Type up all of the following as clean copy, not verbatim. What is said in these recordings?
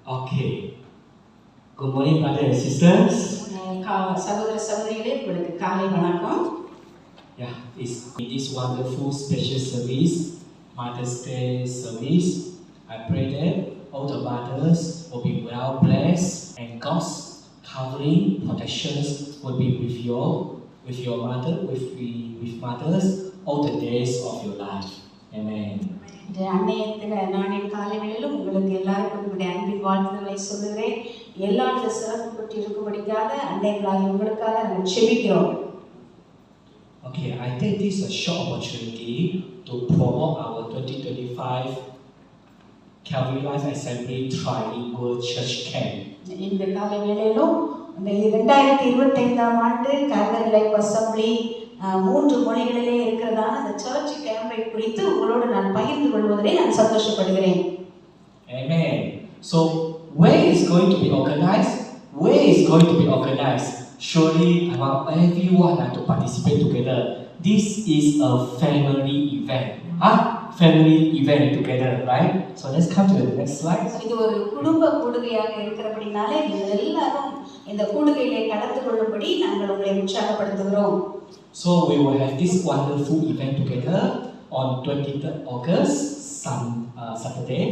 Okay. Good morning, brothers and sisters. சகோதர சகோதரிகளே உங்களுக்கு காலை வணக்கம். Yeah, it's in this wonderful special service, Mother's Day service. I pray that all the mothers will be well blessed and God's covering protections will be with your mother, with mothers all the days of your life. Amen. இந்த அன்னையத்தின் நாளின் காலை வேளையிலும் உங்களுக்கு எல்லாருக்கும் உங்களுடைய அன்பின் வாழ்த்துக்களை சொல்லுகிறேன். எல்லா சிறப்பு பெற்று இருக்கும்படிக்காக அன்னைகளாகிய உங்களுக்காக நாங்கள் செபிக்கிறோம். Okay, I take this a short opportunity to promote our 2025 Calvary Life Assembly Trilingual Church Camp. இந்த காலை வேளையிலும் இந்த 2025ஆம் ஆண்டு கால்வரி லைஃப் அசெம்பிளி 3 மொழிகளிலே இருக்கிறதான அந்த சர்ச் கேம்பை குறித்து உங்களோடு நான் பகிர்ந்து கொள்வதிலே நான் சந்தோஷப்படுகிறேன். Amen. So, where is going to be organized? Where is going to be organized? Surely I want everyone to participate together. This is a family event. Family event together, right? So let's come to the next slide. இது ஒரு குடும்ப கூடுகையாக இருக்கிறபடினாலே நீங்கள் எல்லாரும் இந்த கூடுகையிலே கலந்து கொள்ளும்படி நாங்கள் உங்களை உற்சாகப்படுத்துகிறோம். So we will have this wonderful event together on 23rd August, Saturday,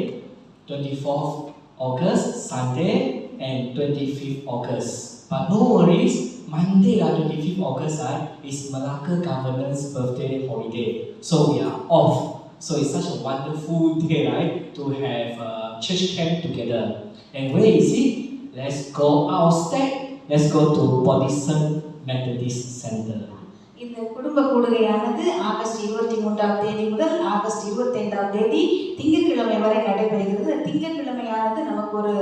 24th August, Sunday, and 25th August. But no worries, Monday, 25th August, is Malacca Governor's birthday holiday. So we are off. So it's such a wonderful day, right, to have a church camp together. And where is it? Let's go outside. Let's go to Bodhisan Methodist Center. இந்த குடும்ப கூடுகையானது August 23ஆம் தேதி முதல் August 25ஆம் தேதி திங்கட்கிழமை வரை நடைபெறுகிறது. திங்கட்கிழமையானது நமக்கு ஒரு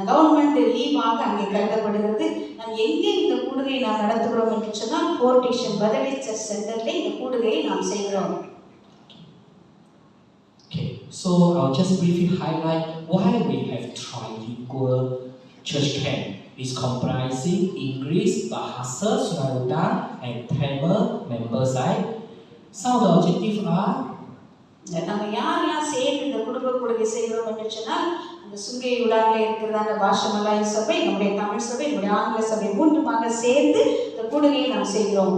கவர்மெண்ட் லீவாக அங்கே கருதப்படுகிறது. நாம் எங்கே இந்த கூடுகையை நாம் நடத்துகிறோம் என்று சொன்னால் போர்டிஷன் மெத்தடிஸ்ட் சென்டர்ல இந்த கூடுகையை நாம் செய்கிறோம். Okay, so I'll just briefly highlight why we have trilingual church camp. It's comprising English, Bahasa, Sundaruta, and Tamil members. Some of the objectives are நம்ம யாரெல்லாம் சேர்ந்து இந்த குடும்ப கூடுகை செய்கிறோம் என்று சொன்னால் அந்த சுங்கை உடானில் இருக்கிறதான பாஷா மலாய் சபை, நம்முடைய தமிழ் சபை, நம்முடைய ஆங்கில சபை மூன்றுமாக சேர்ந்து இந்த கூடுகையை நாம் செய்கிறோம்.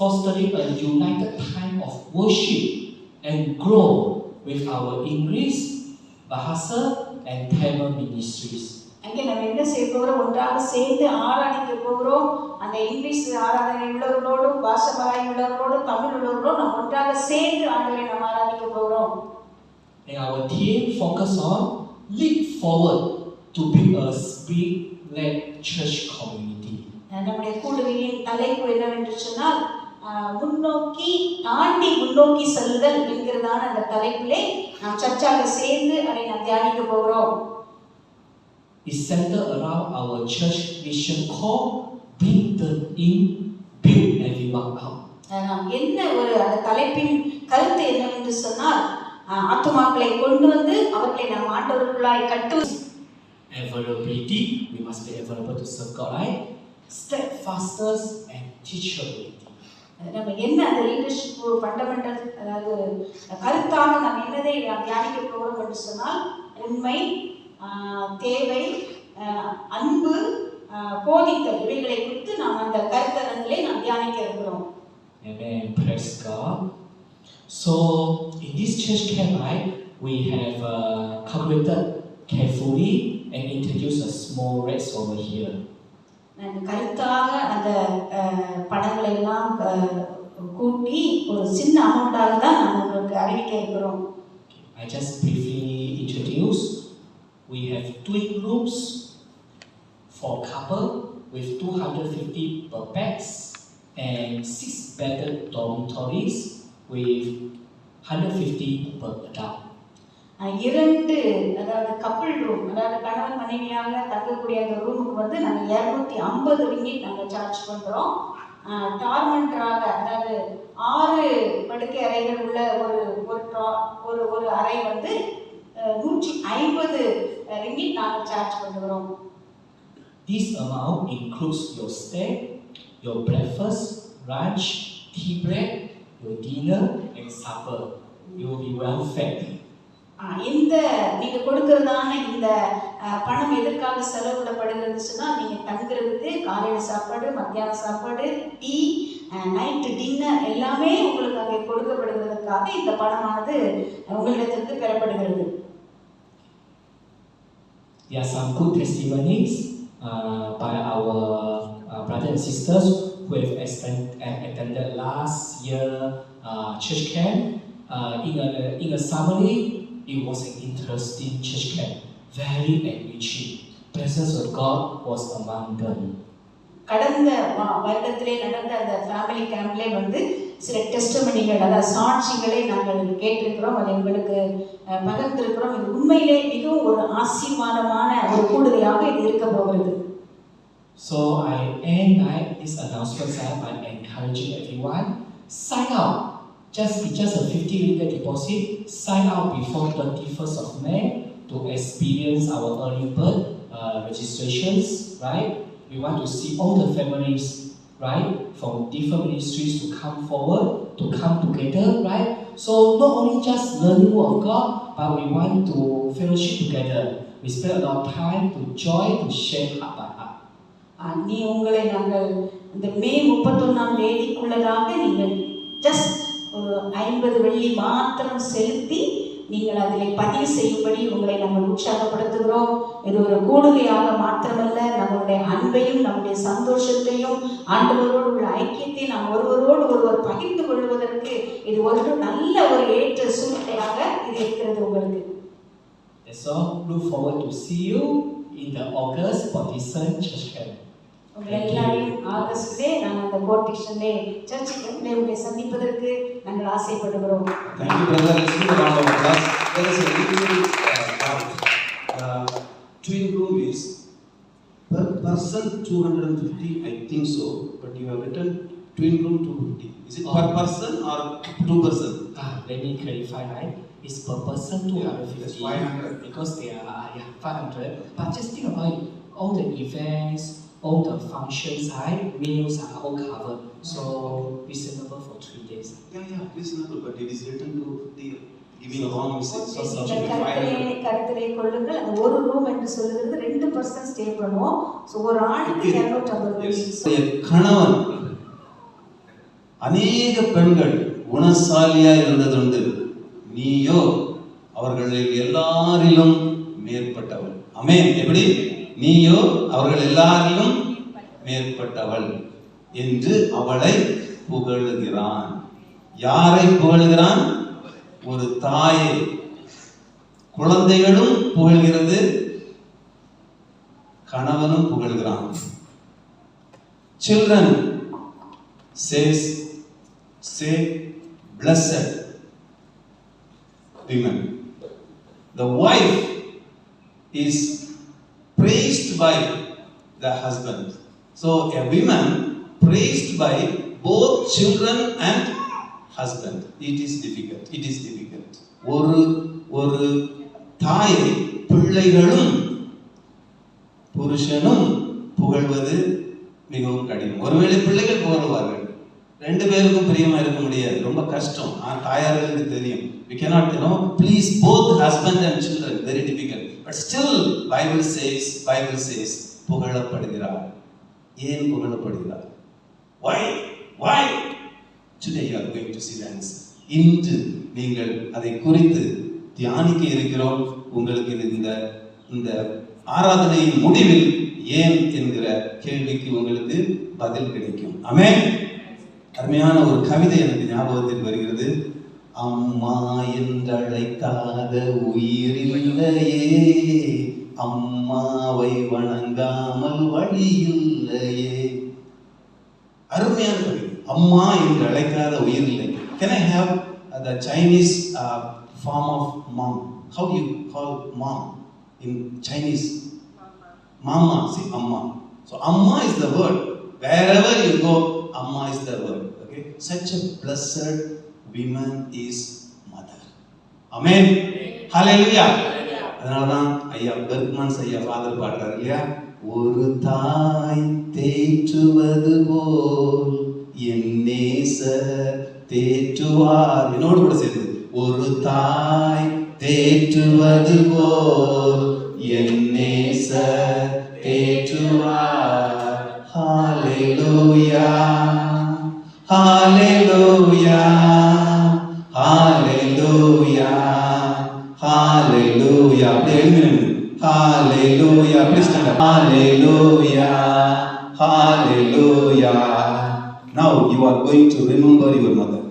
Fostering a united time of worship and grow with our English, Bahasa, and Tamil ministries. அங்கே நம்ம என்ன செய்ய போகிறோம்? ஒன்றாக சேர்ந்து ஆராதிக்க போகிறோம். அந்த இங்கிலீஷ் ஆராதனை உள்ளவர்களோடும் பாஷா மலாய் உள்ளவர்களோடும் தமிழ் உள்ளவர்களோடும் நம்ம ஒன்றாக சேர்ந்து ஆண்டவரை நாம் ஆராதிக்க போகிறோம். And our team focus on lead forward to build a spirit-led church community. நம்முடைய கூடுகையின் தலைப்பு என்னவென்று சொன்னால் முன்னோக்கி செல்லுதல் என்கிறதான அந்த தலைப்பிலே நாம் சர்ச்சாக சேர்ந்து அதை நாம் தியானிக்க போகிறோம். It's centered around our church mission call, bring the in, build everyone out. நாம் என்ன ஒரு அந்த தலைப்பின் கருத்து என்னவென்று சொன்னால் ஆத்துமாக்களை கொண்டு வந்து அவர்களை நாம் ஆண்டவருக்குள்ளாய் கட்டுவது. Availability, we must be available to serve God, right? Steadfastness and teachability. நம்ம என்ன அந்த லீடர்ஷிப் ஃபண்டமெண்டல் அதாவது கருத்தாக நாம் என்னதை நாம் தியானிக்க போகிறோம் என்று சொன்னால் உண்மை, தேவை, அன்பு, போதித்தல் இவைகளை குறித்து நாம் அந்த கருத்தரங்கிலே நாம் தியானிக்க இருக்கிறோம். Amen. Praise God. So in this church camp, we have calculated carefully and introduced a small rates over here. நான் கருத்தாக அந்த படங்களை எல்லாம் கூட்டி ஒரு சின்ன அமௌண்டாக தான் நாம் உங்களுக்கு அறிவிக்க இருக்கிறோம். I just briefly introduce. We have twin rooms for couple with 250 per pax and 6-bedded dormitories with 150 per adult. இரண்டு அதாவது கப்பிள் ரூம், அதாவது கணவன் மனைவியாக தங்கக்கூடிய அந்த ரூமுக்கு வந்து நாங்கள் 250 ரிங்கிட் நாங்கள் சார்ஜ் பண்ணுறோம். டார்மெண்ட்ராக அதாவது 6 படுக்கை அறைகள் உள்ள ஒரு அறை வந்து 150 ரிங்கிட் நாங்கள் சார்ஜ் பண்ணுகிறோம். This amount includes your stay, your breakfast, lunch, tea break, your dinner and supper. You will be well fed. இந்த நீங்க கொடுக்கறதான இந்த பணம் எதற்காக செலவிடப்படுகிறது சொன்னால், நீங்க தங்குறதுக்கு, காலையில சாப்பாடு, மத்தியான சாப்பாடு, டீ, நைட்டு டின்னர் எல்லாமே உங்களுக்கு அங்கே கொடுக்கப்படுகிறதுக்காக இந்த பணமானது உங்களிடத்திற்கு பெறப்படுகிறது. There are some good testimonies by our brothers and sisters who have attended last year church camp. In a summary, it was an interesting church camp, very enriching. Presence of God was among them. கடந்த வருடத்திலே நடந்த அந்த family கேம்ப்லே வந்து சில டெஸ்டமனிகள், அதாவது சாட்சிகளை நாங்கள் கேட்டிருக்கிறோம், அதை உங்களுக்கு பகிர்ந்திருக்கிறோம். இது உண்மையிலே மிகவும் ஒரு ஆசீர்வாதமான ஒரு கூடுகையாக இது இருக்க போகிறது. So I end this announcement by encouraging everyone, sign up. It's just a 50 ringgit deposit. Sign up before 31st of May to experience our early bird registrations, right? We want to see all the families, right, from different ministries to come forward, to come together, right? So not only just learning word of God, but we want to fellowship together. We spend a lot of time to join, to share heart by heart. நீ உங்களை நாங்கள் இந்த மே 31ஆம் தேதிக்குள்ளதாக நீங்கள் just ஒரு 50 வெள்ளி மாத்திரம் செலுத்தி நீங்கள் அதில் பதிவு செய்யும்படி உங்களை நாங்கள் உற்சாகப்படுத்துகிறோம். இது ஒரு கூடுகையாக மாத்திரமல்ல, நம்முடைய அன்பையும் நம்முடைய சந்தோஷத்தையும் ஆண்டவரோடு உள்ள ஐக்கியத்தை நாம் ஒருவரோடு ஒருவர் பகிர்ந்து கொள்வதற்கு இது ஒரு நல்ல ஒரு ஏற்ற சூழ்நிலையாக இது இருக்கிறது உங்களுக்கு. So look forward to see you in the August Baptist Church Camp. உங்களை எல்லாரையும் ஆகஸ்டிலே நாங்கள் அந்த கோட்டிஷன்லே சர்ச் கேம்ப்லே உங்களை சந்திப்பதற்கு நாங்கள் ஆசைப்படுகிறோம். Thank you, brother. Let's give a round of applause. There is a little twin room is per person 250, I think so, but you have written twin room 250. Is it per person or 2 person? Let me clarify, right? It's per person 250. That's 500. Because they are 500. But just think about it. All the events, all the functions, right? Meals are all covered. So reasonable for 3 days. Yeah, reasonable, but it is written 250. Giving a wrong message. So கருத்திலே கொள்ளுங்கள். அந்த ஒரு room என்று சொல்லுகிறது 2 person stay பண்ணுவோம். So ஒரு ஆளுக்கு 250. கணவன் அநேக பெண்கள் குணசாலியா இருந்ததுண்டு, நீயோ அவர்களில் எல்லாரிலும் மேற்பட்டவள். ஆமென். எப்படி? நீயோ அவர்கள் எல்லாரிலும் மேற்பட்டவள் என்று அவளை புகழுகிறான். யாரை புகழுகிறான்? ஒரு தாயை. குழந்தைகளும் புகழ்கிறது, கணவனும் புகழ்கிறான். Children say blessed women. The wife is praised by the husband. So a woman praised by both children and husband. It is difficult. ஒரு தாயை பிள்ளைகளும் புருஷனும் புகழ்வது மிகவும் கடினம். ஒருவேளை பிள்ளைகள் புகழ்வார்கள், 2 பேருக்கும் பிரியமா இருக்க முடியாது, ரொம்ப கஷ்டம். தாயார்களுக்கு தெரியும். We cannot please both husband and children, very difficult. But still Bible says புகழப்படுகிறார். ஏன் புகழப்படுகிறார்? Why? Today you are going to see the answer. இன்று நீங்கள் அதை குறித்து தியானிக்க இருக்கிறோம். உங்களுக்கு இந்த ஆராதனையின் முடிவில் ஏன் என்கிற கேள்விக்கு உங்களுக்கு பதில் கிடைக்கும். ஆமென். அருமையான ஒரு கவிதை எனக்கு ஞாபகத்தில் வருகிறது. அம்மா என்றழைக்காத உயிரில்லையே, அம்மாவை வணங்காமல் வழியில்லையே. அருமையான கவிதை. அம்மா என்று அழைக்காத உயிர் இல்லை. Can I have the Chinese form of mom? How do you call mom in Chinese? Mama. See, amma. So amma is the word. Wherever you go, amma is the word. Okay. Such a blessed woman is mother. Amen. Hallelujah. அதனாலதான் ஐயா Bergmans ஐயா father பாடுறாரு இல்லையா, ஒரு தாய் தேற்றுவது போல் என் நேசர் தேற்றுவார். என்னோடு கூட சேர்ந்து ஒரு தாய் தேற்றுவது போல் என் நேசர் தேற்றுவார். ஹalleluya ஹalleluya ஹalleluya ஹalleluya. அப்படியே எழுந்து ஹalleluya. please stand up. Hallelujah hallelujah. Now you are going to remember your mother.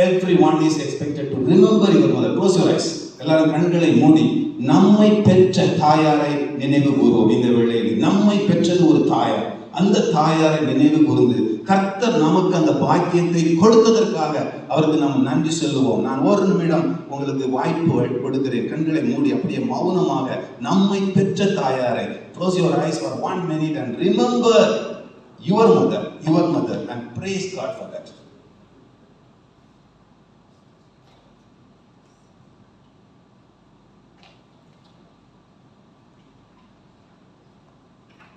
Everyone is expected to remember your mother. Close your eyes. எல்லாரும் கண்களை மூடி நம்மை பெற்ற தாயாரை நினைவு கூறுவோம். இந்த வேளையில் நம்மை பெற்றது ஒரு தாயார். அந்த தாயாரை நினைவு கூர்ந்து கர்த்தர் நமக்கு அந்த பாக்கியத்தை கொடுத்ததற்காக அவருக்கு நாம் நன்றி சொல்லுவோம். நான் ஒரு நிமிடம் உங்களுக்கு வாய்ப்பு கொடுக்கிறேன். கண்களை மூடி அப்படியே மௌனமாக நம்மை பெற்ற தாயாரை, close your eyes for 1 minute and remember your mother and praise God for that.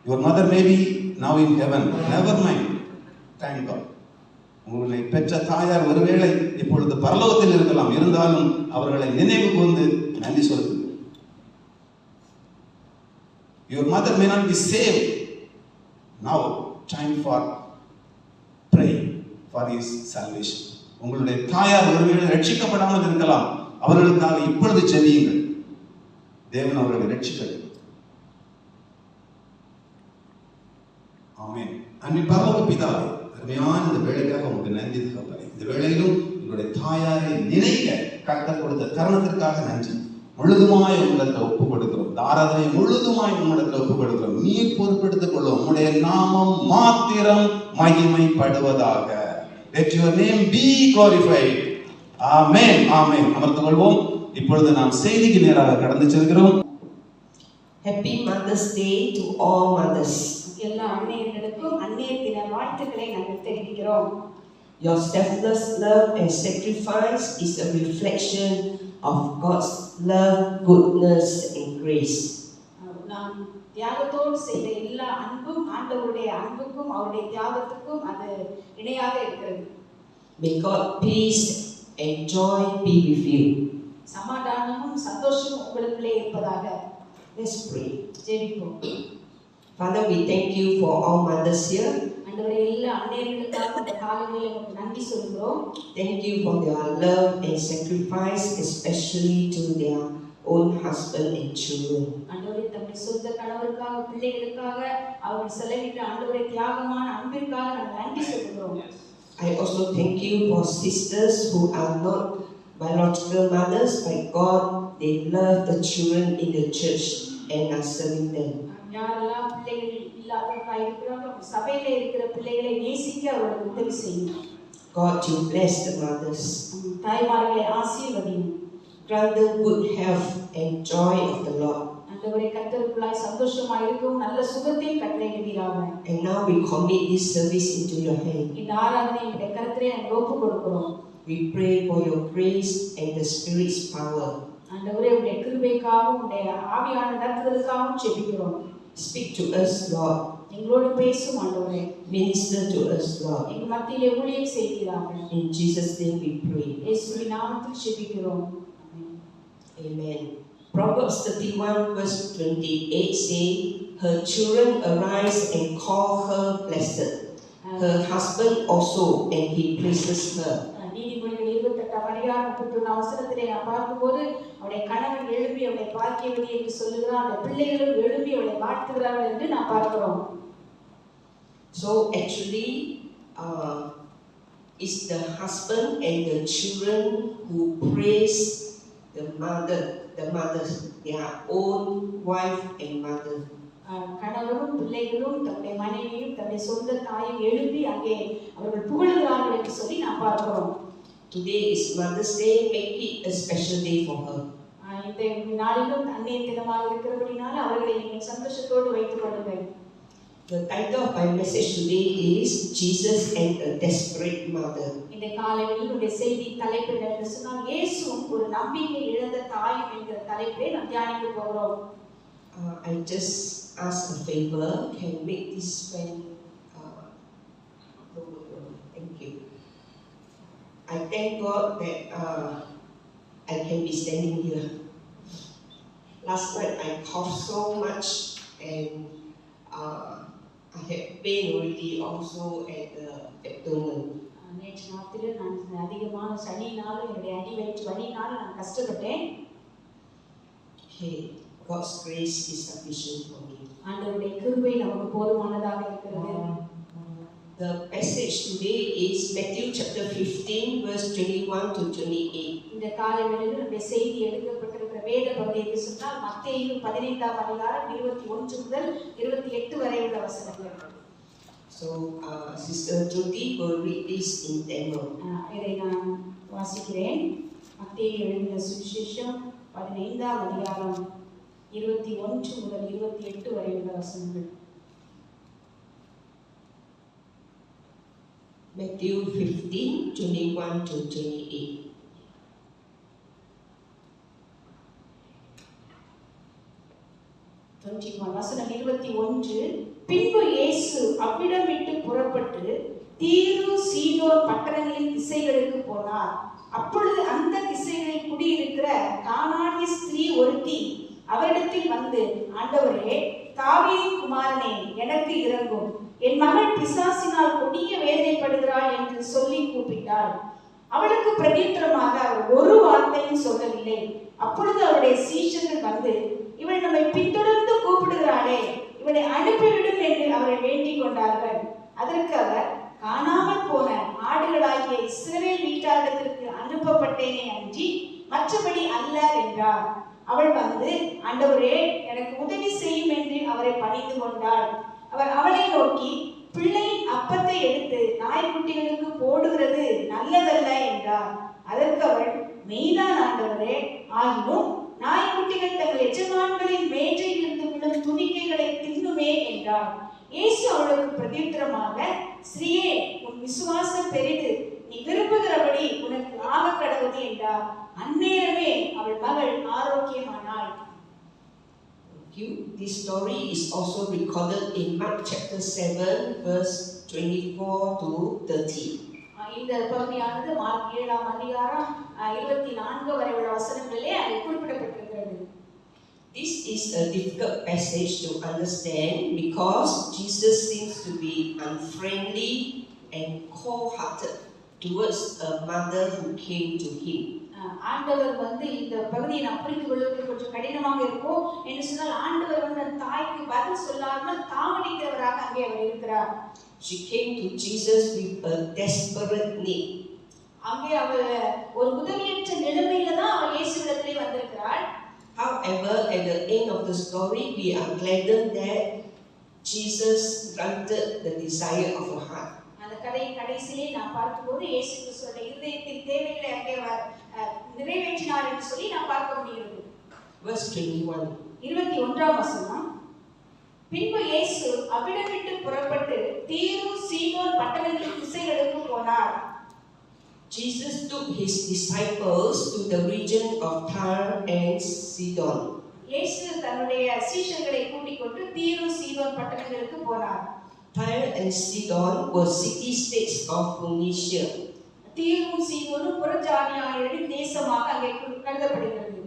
Your mother may be now in heaven. Never mind. Thank God. உங்களை பெற்ற தாயார் ஒருவேளை இப்பொழுது பரலோகத்தில் இருக்கலாம். இருந்தாலும் அவர்களை நினைவு கூர்ந்து நன்றி சொல்லுங்கள். Your mother may not be saved. Now time for praying for his salvation. உங்களுடைய தாயார் ஒருவேளை ரட்சிக்கப்படாமல் இருக்கலாம். அவர்களுக்காக இப்பொழுது ஜெபியுங்கள். தேவன் அவர்களை ரட்சிக்கட்டும். ஆமென். அன்பின் பரலோக பிதாவே, அருமையான இந்த வேளைக்காக உங்களுக்கு நன்றி தகப்பனே. இந்த வேளையிலும் உங்களுடைய தாயாரை நினைக்க கர்த்தர் கொடுத்த தருணத்திற்காக நன்றி. முழுதுமாய் உங்களிடத்தில் ஒப்புக் கொடுக்கிறோம். தாராதனை முழுதுமாய் உங்களிடத்தில் ஒப்புக் கொடுக்கிறோம். நீர் பொறுப்பெடுத்துக் கொள்ளும். உங்களுடைய நாமம் மாத்திரம் மகிமைப்படுவதாக. Let your name be glorified. ஆமென் ஆமென். அமர்ந்து கொள்வோம். இப்பொழுது நாம் செய்திக்கு நேராக கடந்து செல்கிறோம். Happy Mother's Day to all mothers. எல்லா அன்னையர்களுக்கும் அன்னையர் தின வாழ்த்துக்களை நாங்கள் தெரிவிக்கிறோம். Your selfless love and sacrifice is a reflection of God's love, goodness and grace. நாம் தியாகத்தோடு செய்த எல்லா அன்பும் ஆண்டவருடைய அன்புக்கும் அவருடைய தியாகத்துக்கும் அது இணையாக இருக்கிறது. May God peace and joy be with you. சமாதானமும் சந்தோஷமும் உங்களுக்குள்ளே இருப்பதாக. Let's pray. ஜெபிப்போம். Father, we thank you for all mothers here. ஆண்டவரே, எல்லா அன்னையர்களுக்காக இந்த காலையிலே உங்களுக்கு நன்றி சொல்கிறோம். Thank you for their love and sacrifice, especially to their own husband and children. ஆண்டவரே, தம்முடைய சொந்த கணவருக்காக பிள்ளைகளுக்காக அவர்கள் செலவிட்ட ஆண்டவரே தியாகமான அன்பிற்காக நாங்கள் நன்றி சொல்கிறோம். I also thank you for sisters who are not biological mothers, but God, they love the children in the church and are serving them. யாரெல்லாம் பிள்ளைகள் இல்லாதவர்களாக இருக்கிறார்களோ சபையில இருக்கிற பிள்ளைகளை நேசிக்க அவர்களுக்கு உதவி செய்யும். God, you bless the mothers. தாய்மார்களை ஆசீர்வதியும். Grant them good health and joy of the Lord. ஆண்டவரே, கர்த்தருக்குள்ளாய் சந்தோஷமாய் இருக்கும் நல்ல சுகத்தை கட்டளையிடுவீராக. And now we commit this service into your hand. இந்த ஆராதனை உடைய கர்த்தரே நாங்கள் ஒப்புக் கொடுக்கிறோம். We pray for your grace and the Spirit's power. ஆண்டவரே, உடைய கிருபைக்காகவும் உடைய ஆவியான நடத்துதலுக்காகவும் ஜெபிக்கிறோம். Speak to us, Lord. எங்களோடு பேசும் ஆண்டவரே. Minister to us, Lord. எங்கள் மத்தியிலே ஊழியம் செய்வீராக. In Jesus' name we pray. இயேசுவின் நாமத்தில் ஜெபிக்கிறோம். Amen. Proverbs 31 verse 28 say, her children arise and call her blessed. Her husband also, and he praises her. நீதிமொழிகள் 28:31 நான் பார்க்கும்போது அவருடைய கணவன் எழுப்பி அவளை பாக்கியவதி என்று சொல்லுகிறான். அந்த பிள்ளைகளும் எழுப்பி அவளை வாழ்த்துகிறார்கள் என்று நான் பார்க்கிறோம். So actually, it's the husband and the children who praise the mother, their own wife and mother. கணவரும் பிள்ளைகளும் தன்னுடைய மனைவியும் தன்னுடைய சொந்த தாயும் எழுப்பி அங்கே அவர்கள் புகழுகிறார்கள் என்று சொல்லி நான் பார்க்கிறோம். Today is Mother's Day. Make it a special day for her. இந்த நாளிலும் அன்னையர் தினமாக இருக்கிறபடினால அவர்களை நீங்கள் சந்தோஷத்தோடு வைத்துக் கொள்ளுங்கள். The title of my message today is Jesus and a Desperate Mother. இந்த காலையில் உடைய செய்தி தலைப்பு என்ன சொன்னால் இயேசுவும் ஒரு நம்பிக்கை இழந்த தாயும் என்கிற தலைப்பை நாம் தியானிக்க போகிறோம். I just ask a favor. Can you make this pen? Thank you. I thank God that I can be standing here. Last night I coughed so much and I had pain already also at the abdomen. நேற்று ராத்திரி நான் அதிகமான சளியினால என்னுடைய அடி வயிற்று வலியினால நான் கஷ்டப்பட்டேன். Okay, God's grace is sufficient for me. ஆண்டவருடைய கிருபை நமக்கு போதுமானதாக இருக்கிறது. The passage today is Matthew chapter 15 verse 21 to 28. இந்த காலை வேளையில் நம்முடைய செய்தி எடுக்கப்பட்டிருக்கிற வேத பகுதியை சொன்னால் மத்தேயு 15ஆம் அதிகாரம் 21 முதல் 28 வரை உள்ள வசனங்கள். So Sister Jyoti will read this in Tamil. இதை நான் வாசிக்கிறேன். மத்தேயு எழுதின சுவிசேஷம் 15ஆம் அதிகாரம் 21 முதல் 28 வரை உள்ள வசனங்கள். Matthew 15, 21 to 28. வசனம் 21. பின்பு இயேசு அவ்விடம் விட்டு புறப்பட்டு தீரு சீதோன் பட்டணங்களின் திசைகளுக்கு போனார். அப்பொழுது அந்த திசைகளில் குடியிருக்கிற கானானிய ஸ்திரீ ஒருத்தி அவரிடத்தில் வந்து, ஆண்டவரே, தாவீதின் குமாரனே, எனக்கு இரங்கும், என் மகள் பிசாசினால் கொடிய வேதனைப்படுகிறாள் என்று சொல்லி கூப்பிட்டாள். அவளுக்கு பிரதியுத்தரமாக அவர் ஒரு வார்த்தையும் சொல்லவில்லை. அப்பொழுது அவருடைய சீஷர்கள் வந்து, இவள் நம்மை பின்தொடர்ந்து கூப்பிடுகிறாளே, இவளை அனுப்பிவிடும் என்று அவரை வேண்டிக் கொண்டார்கள். அதற்கு அவர், காணாமல் போன ஆடுகளாகிய இஸ்ரவேல் வீட்டாரிடத்திற்கு அனுப்பப்பட்டேனே அன்றி மற்றபடி அல்ல என்றார். அவள் வந்து, ஆண்டவரே, எனக்கு உதவி செய்யும் என்று அவரை பணிந்து கொண்டாள். அவர் அவளை நோக்கி, பிள்ளையின் அப்பத்தை எடுத்து நாய்க்குட்டிகளுக்கு போடுகிறது நல்லதல்ல என்றார். அதற்கு அவள், மெய்தான் ஆண்டவரே, ஆகினும் நாய்க்குட்டிகள் தங்கள் எஜமான்களின் மேஜையில் இருந்து விழும் துணிக்கைகளை தின்னுமே என்றார். இயேசு அவளுக்கு பிரதியுத்தரமாக, ஸ்ரீயே, உன் விசுவாசம் பெரிது, நீ விரும்புகிறபடி உனக்கு ஆக கடவுது என்றார். அந்நேரமே அவள் மகள் ஆரோக்கியமானாள். This story is also recorded in Mark chapter 7 verse 24 to 30. இந்த பகுதியானது மார்க் 7ஆம் அதிகாரம் 24 வரை உள்ள வசனங்களிலே அது குறிப்பிடப்பட்டிருக்கிறது. This is a difficult passage to understand because Jesus seems to be unfriendly and cold-hearted towards a mother who came to him. ஆண்டவர் வந்து இந்த பகுதியை நான் புரிந்து கொள்வது கொஞ்சம் கடினமாக இருக்கும். என்று சொன்னால் ஆண்டவர் வந்து தாய்க்கு பதில் சொல்லாமல் தாமடிக்கிறவராக அங்கே அவர் இருக்கிறார். She came to Jesus with a desperate need. அங்கே அவள் ஒரு உதவியற்ற நிலைமையில தான் அவள் இயேசுவிடத்திலே வந்திருக்கிறாள். However, at the end of the story, we are gladdened that Jesus granted the desire of her heart. அந்த கடைசியிலே நான் பார்க்கும்போது இயேசு கிறிஸ்துவின் இதயத்தின் தேவைகளை அங்கே நிறைவேற்றினார் என்று சொல்லி நான் பார்க்க முடிகிறது. Verse 21. 21ஆம் வசனம். பின்பு இயேசு அவ்விடம் விட்டு புறப்பட்டு தீரு சீதோன் பட்டணங்களின் திசைகளுக்கு போனார். Jesus took his disciples to the region of Tyre and Sidon. இயேசு தன்னுடைய சீஷர்களை கூட்டிக் கொண்டு தீரு சீதோன் பட்டணங்களுக்கு போனார். Tyre and Sidon were city-states of Phoenicia. தீரும் சீதோனும் புறஜாதியாரின் தேசமாக அங்கே கருதப்படுகிறது.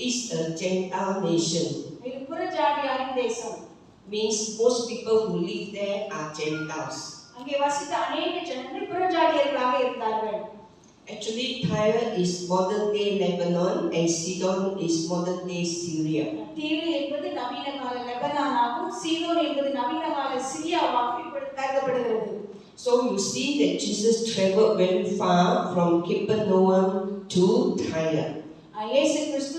It's a Gentile nation. இது புறஜாதியாரின் தேசம். Means most people who live there are Gentiles. அங்கே வசித்த अनेक ஜனங்கள் புறஜாதியர்களாக இருந்தார்கள். Actually, Tyre is modern-day Lebanon and Sidon is modern-day Syria. தீரு என்பது நவீன கால லெபனானாகவும் சீதோன் என்பது நவீன கால சிரியாவாகவும் இப்படி கருதப்படுகிறது. So you see that Jesus traveled very far from Capernaum to Tyre. இயேசு கிறிஸ்து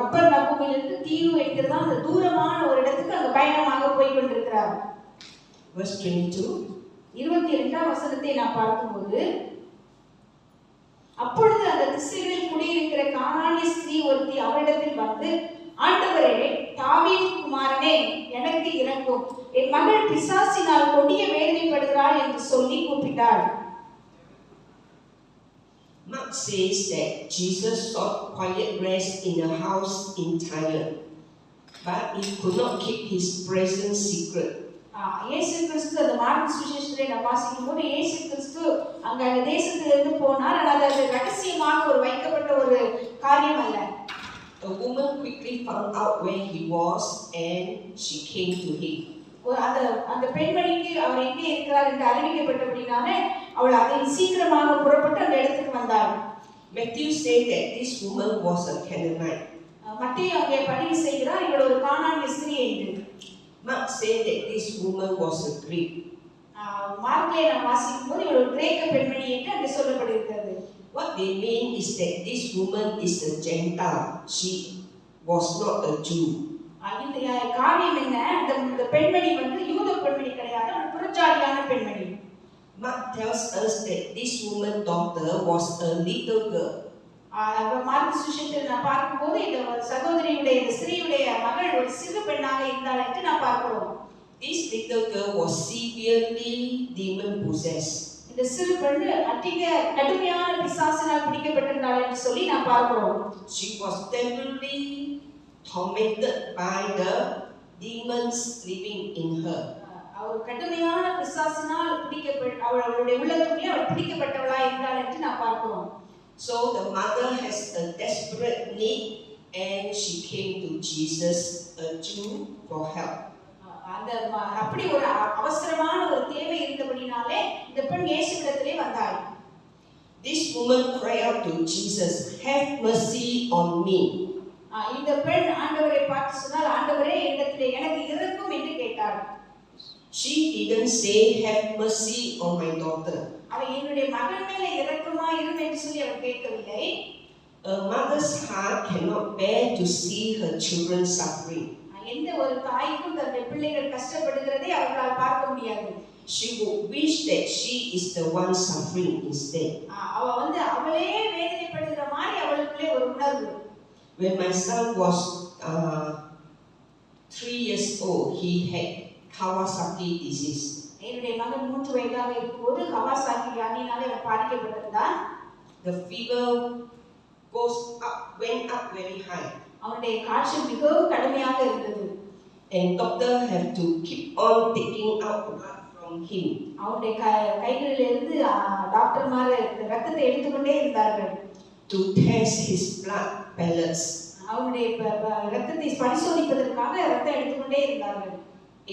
கப்பர்நகூமிலிருந்து தீரு என்கிறதா அந்த தூரமான ஒரு இடத்துக்கு அங்க பயணமாக போய் கொண்டிருக்கிறார். Verse 22. 22ஆம் வசனத்தை நான் பார்க்கும்போது, அப்பொழுது அந்த திசைகளில் குடியிருக்கிற கானானிய ஸ்திரீ ஒருத்தி அவரிடத்தில் வந்து, ஆண்டவரே, தாவீதின் குமாரனே, எனக்கு இரங்கும், என் மகள் பிசாசினால் கொடிய வேதனைப்படுகிறாள் என்று சொல்லி கூப்பிட்டாள். Mark says that Jesus sought quiet rest in a house in Tyre, but he could not keep his presence secret. இயேசு கிறிஸ்து அந்த மார்க் சுவிசேஷத்தை நான் வாசிக்கும்போது இயேசு கிறிஸ்து அந்த தேசத்திலிருந்து போனார். ஆனால் அது ரகசியமாக ஒரு வைக்கப்பட்ட ஒரு காரியம் அல்ல. The woman quickly found out where he was and she came to him. அந்த அந்த பெண்மணிக்கு அவர் எங்கே இருக்கிறார் என்று அறிவிக்கப்பட்டபடினாலே அவள் அதை சீக்கிரமாக புறப்பட்டு அந்த இடத்துக்கு வந்தாள். Matthew said that this woman was a Canaanite. மத்தேயு அங்கே பதிவு செய்கிறார் இவள் ஒரு கானானிய ஸ்திரீ என்று. Mark said that this woman was a Greek. மார்க்கிலே நாம் வாசிக்கும்போது இவள் ஒரு கிரேக்க பெண்மணி என்று அங்கே சொல்லப்பட்டிருக்கிறது. What they mean is that this woman is a Gentile. She was not a Jew. இந்த காரியம் என்ன, இந்த பெண்மணி வந்து யூத பெண்மணி கிடையாது, ஒரு புறஜாதியான பெண்மணி. Mark tells us that this woman's daughter was a little girl. Mark சுவிசேஷத்தில் நான் பார்க்கும்போது இந்த சகோதரியுடைய இந்த ஸ்திரீயுடைய மகள் ஒரு சிறு பெண்ணாக இருந்தாள் என்று நான் பார்க்கிறோம். This little girl was severely demon possessed. இந்த சிறு பெண் அதிக கடுமையான பிசாசினால் பிடிக்கப்பட்டிருந்தாள் என்று சொல்லி நான் பார்க்கிறோம். She was terribly tormented by the demons living in her. அவள் கடுமையான பிசாசினால் அவளுடைய உள்ளத்துக்குள்ளே அவள் பிடிக்கப்பட்டவளா இருந்தாள் என்று நான் பார்க்கிறோம். So the mother has a desperate need and she came to Jesus, a Jew, for help. அந்த அப்படி ஒரு அவசரமான ஒரு தேவை இருந்தபடினாலே இந்த பெண் இயேசுவிடத்திலே வந்தாள். This woman cried out to Jesus, "Have mercy on me." இந்த பெண் ஆண்டவரை பார்த்து சொன்னால், ஆண்டவரே என்னிடத்திலே எனக்கு இரக்கம் என்று கேட்டாள். She didn't say, "Have mercy on my daughter." அவள் என்னுடைய மகள் மேலே இரக்கமாய் இரு என்று சொல்லி அவள் கேட்கவில்லை. A mother's heart cannot bear to see her children suffering. எந்த ஒரு தாய்க்கும் தன்னுடைய பிள்ளைகள் கஷ்டப்படுகிறதை அவர்களால் பார்க்க முடியாது. She would wish that she is the one suffering instead. அவ வந்து அவளே வேதனைப்படுகிற மாதிரி அவளுக்குள்ளே ஒரு உணர்வு. When my son was 3 years old, he had Kawasaki disease. என்னுடைய மகன் 3 வயதாக இருக்கும்போது கவாசாக்கி வியாதியினாலே அவர் பாதிக்கப்பட்டிருந்தார். The fever went up very high. அவனுடைய காய்ச்சல் மிகவும் கடுமையாக இருந்தது. And doctor have to keep on taking out blood from him. அவனுடைய கைகளிலிருந்து டாக்டர்மார் ரத்தத்தை எடுத்துக்கொண்டே இருந்தார்கள். To test his blood pellets. அவனுடைய ரத்தத்தை பரிசோதிப்பதற்காக ரத்தம் எடுத்துக்கொண்டே இருந்தார்கள்.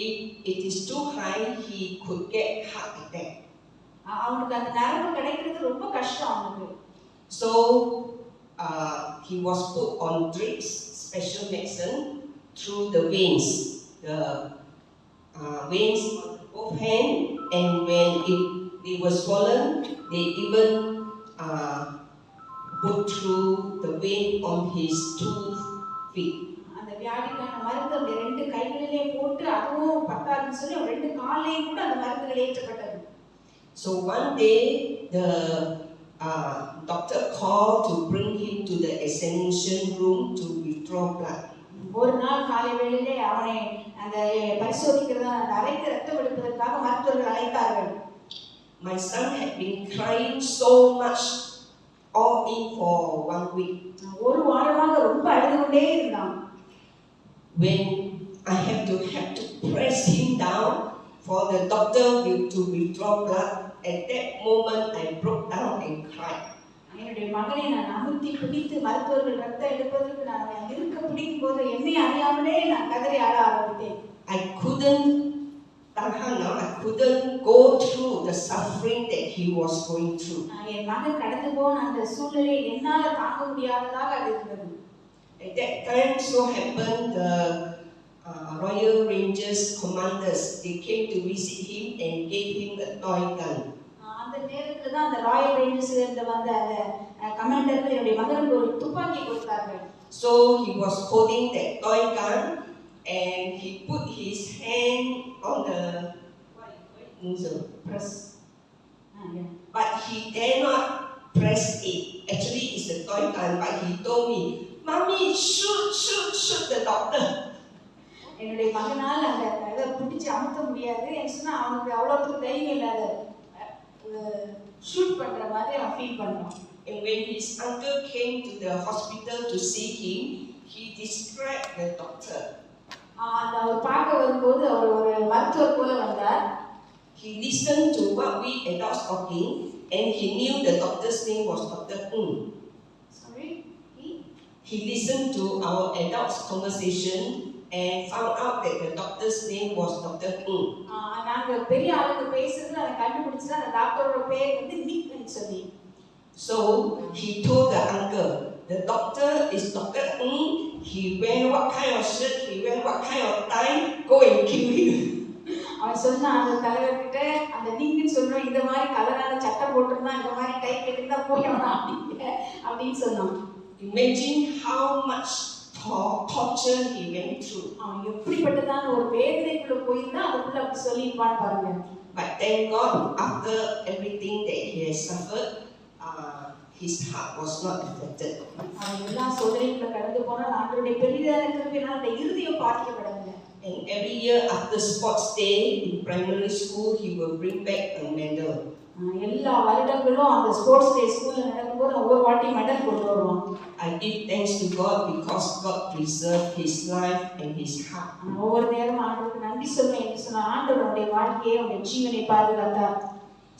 If it is too high, he could get heart attack. அவனுக்கு அந்த நரம்பு கிடைக்கிறது ரொம்ப கஷ்டம் அவனுக்கு. So he was put on drips, special medicine through the veins, the veins on both hands, and when they were swollen, they even put through the vein on his 2 feet. அந்த வியாதிக்கான மருந்து அந்த 2 கைகளிலே போட்டு அதுவும் பத்தாதுன்னு சொல்லி 2 கால்லையும் கூட அந்த மருந்துகள் ஏற்றப்பட்டது. So one day the doctor called to bring him to the examination room to withdraw blood. ஒரு நாள் காலை வேளையிலே அவனை அந்த பரிசோதிக்கிறதா அந்த அறைக்கு ரத்தம் எடுப்பதற்காக மருத்துவர்கள் அழைத்தார்கள். My son had been crying so much all in for 1 week. ஒரு வாரமாக ரொம்ப அழுது கொண்டே இருந்தான். When I have to press him down for the doctor to withdraw blood, at that moment I broke down and cried. என்னுடைய மகனை நான் அமுத்தி பிடித்து மருத்துவர்கள் ரத்தம் எடுப்பதற்கு நான் இருக்க பிடிக்கும் போது என்னை அறியாமலே நான் கதறி அழ ஆரம்பித்தேன். I couldn't go through the suffering that he was going through. என் மகன் கடந்து போன அந்த சூழ்நிலை என்னால தாங்க முடியாததாக அது இருந்தது. At that time, so happened the Royal Rangers commanders, they came to visit him and gave him a toy gun. அந்த நேரத்துல தான் அந்த ராயல் ரேஞ்சர்ஸ்ல இருந்து வந்த அந்த கமாண்டர்கள் என்னுடைய மகனுக்கு ஒரு துப்பாக்கி கொடுத்தார்கள். So he was holding that toy gun and he put his hand on the press. But he dare not press it. Actually, it's a toy gun, but he told me, "Mommy, shoot the doctor." என்னுடைய மகனால் அந்த இதை பிடிச்சி அமுத்த முடியாது என்று சொன்னா அவனுக்கு அவ்வளோத்துக்கு தைரியம் இல்லாத ஷூட் பண்ற மாதிரி அவன் ஃபீல் பண்றான். And when his uncle came to the hospital to see him, he described the doctor. அந்த அவர் பார்க்க வரும்போது அவர் ஒரு மருத்துவர் போல வந்தார். He listened to what we adults talking and he knew the doctor's name was Dr. Ng. Sorry, he listened to our adults' conversation and found out that the doctor's name was Dr. Ng. நாங்க பெரிய ஆளுங்க பேசுறது அதை கண்டுபிடிச்சா அந்த டாக்டரோட பேர் வந்து நிக்னு சொல்லி. So he told the uncle, the doctor is Dr. Ng. He wear what kind of shirt, he wear what kind of tie, go and kill him. அவன் சொன்னா அந்த தலைவர்கிட்ட அந்த நிக்னு சொல்றோம் இந்த மாதிரி கலரான சட்டை போட்டிருந்தா இந்த மாதிரி டை கட்டிருந்தா போய் அவன் அப்படின்னு சொன்னான். Imagine how much torture he went through. அவன் எப்படிப்பட்டதான ஒரு வேதனைக்குள்ள போயிருந்தா அதுக்குள்ள அப்படி சொல்லிருப்பான்னு பாருங்க. But thank God, after everything that he has suffered, his heart was not affected. அவன் எல்லா சோதனைக்குள்ள கடந்து போனால் ஆண்டவருடைய பெரிதான கிருபையினால் அந்த இருதயம் பாதிக்கப்படவில்லை. And every year after sports day in primary school, he will bring back a medal. எல்லா வருடங்களும் அந்த ஸ்போர்ட்ஸ் டே ஸ்கூல்ல நடக்கும்போது ஒவ்வொரு வாட்டி மெடல் கொண்டு வருவான். I give thanks to God because God preserved his life and his heart. ஒவ்வொரு நேரம் ஆண்டவருக்கு நன்றி சொல்வேன் என்று சொன்ன ஆண்டவர் அவருடைய வாழ்க்கையை அவருடைய ஜீவனை பாதுகாத்தார்.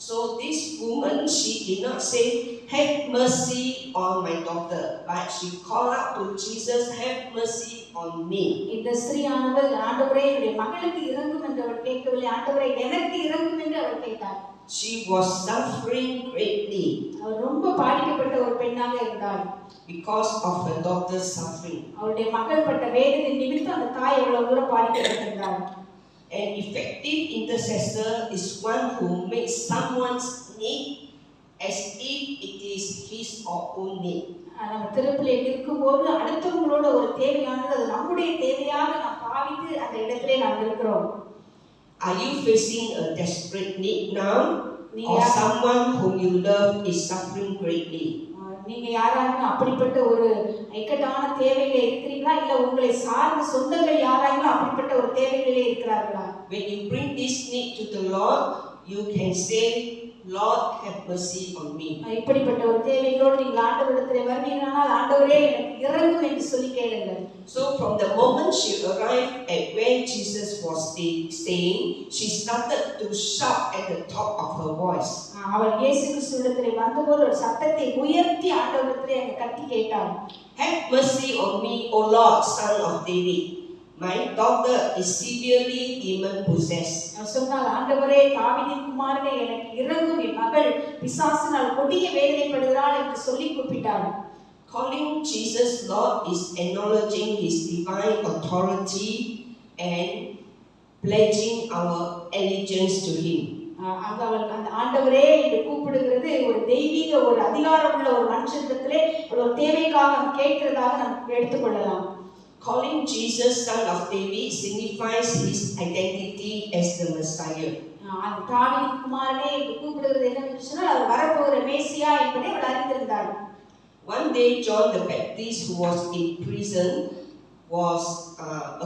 So this woman, she did not say, have mercy on my daughter, but she called out to Jesus, have mercy on me. இந்த ஸ்திரீயானவள் ஆண்டவரே என்னுடைய மகளுக்கு இரங்கும் என்று அவள் கேட்கவில்லை, ஆண்டவரே எனக்கு இரங்கும் என்று அவள் கேட்டாள். She was suffering greatly. அவள் ரொம்ப பாதிக்கப்பட்ட ஒரு பெண்ணாக இருந்தாள். Because of her daughter's suffering. அவளுடைய மகள் பட்ட வேதனை நிமித்தம் அந்த தாய் எவ்வளவு தூரம் பாதிக்கப்பட்டிருந்தாள். An effective intercessor is one who makes someone's need as if it is his or own need. நம்ம திருப்பிலே இருக்கும்போது அடுத்தவங்களோட ஒரு தேவையானது அது நம்முடைய தேவையாக நாம் பாவித்து அந்த இடத்திலே நாம் இருக்கிறோம். Are you facing a desperate need now? Or someone whom you love is suffering greatly? நீங்க யாராவது அப்படிப்பட்ட ஒரு இக்கட்டான தேவையில இருக்கிறீங்களா இல்ல உங்களை சார்ந்த சொந்தங்கள் யாராவது அப்படிப்பட்ட ஒரு தேவையிலே இருக்கிறார்களா? When you bring this need to the Lord, you can say, Lord, have mercy on me. இப்படிப்பட்ட ஒரு தேவையோடு நீங்கள் ஆண்டவரிடத்தில் வருவீர்களானால் ஆண்டவரே எனக்கு இரங்கும் என்று சொல்லி கேளுங்கள். So from the moment she arrived at where Jesus was staying, she started to shout at the top of her voice. அவள் இயேசு கிறிஸ்துவிடத்தில் வந்தபோது ஒரு சத்தத்தை உயர்த்தி ஆண்டவரிடத்தில் அங்கே கத்தி கேட்டாள். Have mercy on me, O Lord, Son of David. My daughter is severely demon possessed. சொன்னால் ஆண்டவரே தாவீதின் குமாரனே எனக்கு இரங்கும் என் மகள் பிசாசினால் கொடிய வேதனைப்படுகிறாள் என்று சொல்லி கூப்பிட்டாள். Calling Jesus Lord is acknowledging his divine authority and pledging our allegiance to him. அவள் அந்த ஆண்டவரே என்று கூப்பிடுகிறது ஒரு தெய்வீக ஒரு அதிகாரம் உள்ள ஒரு மனுஷனிடத்திலே ஒரு தேவைக்காக கேட்கிறதாக நாம் எடுத்துக்கொள்ளலாம். Calling Jesus Son of David signifies his identity as the Messiah. அந்த தாவீதின் குமாரனே என்று கூப்பிடுகிறது என்னவென்று சொன்னால் அவர் வரப்போகிற மேசியா என்பதை அவள் அறிந்திருந்தாள். One day John the Baptist, who was in prison, was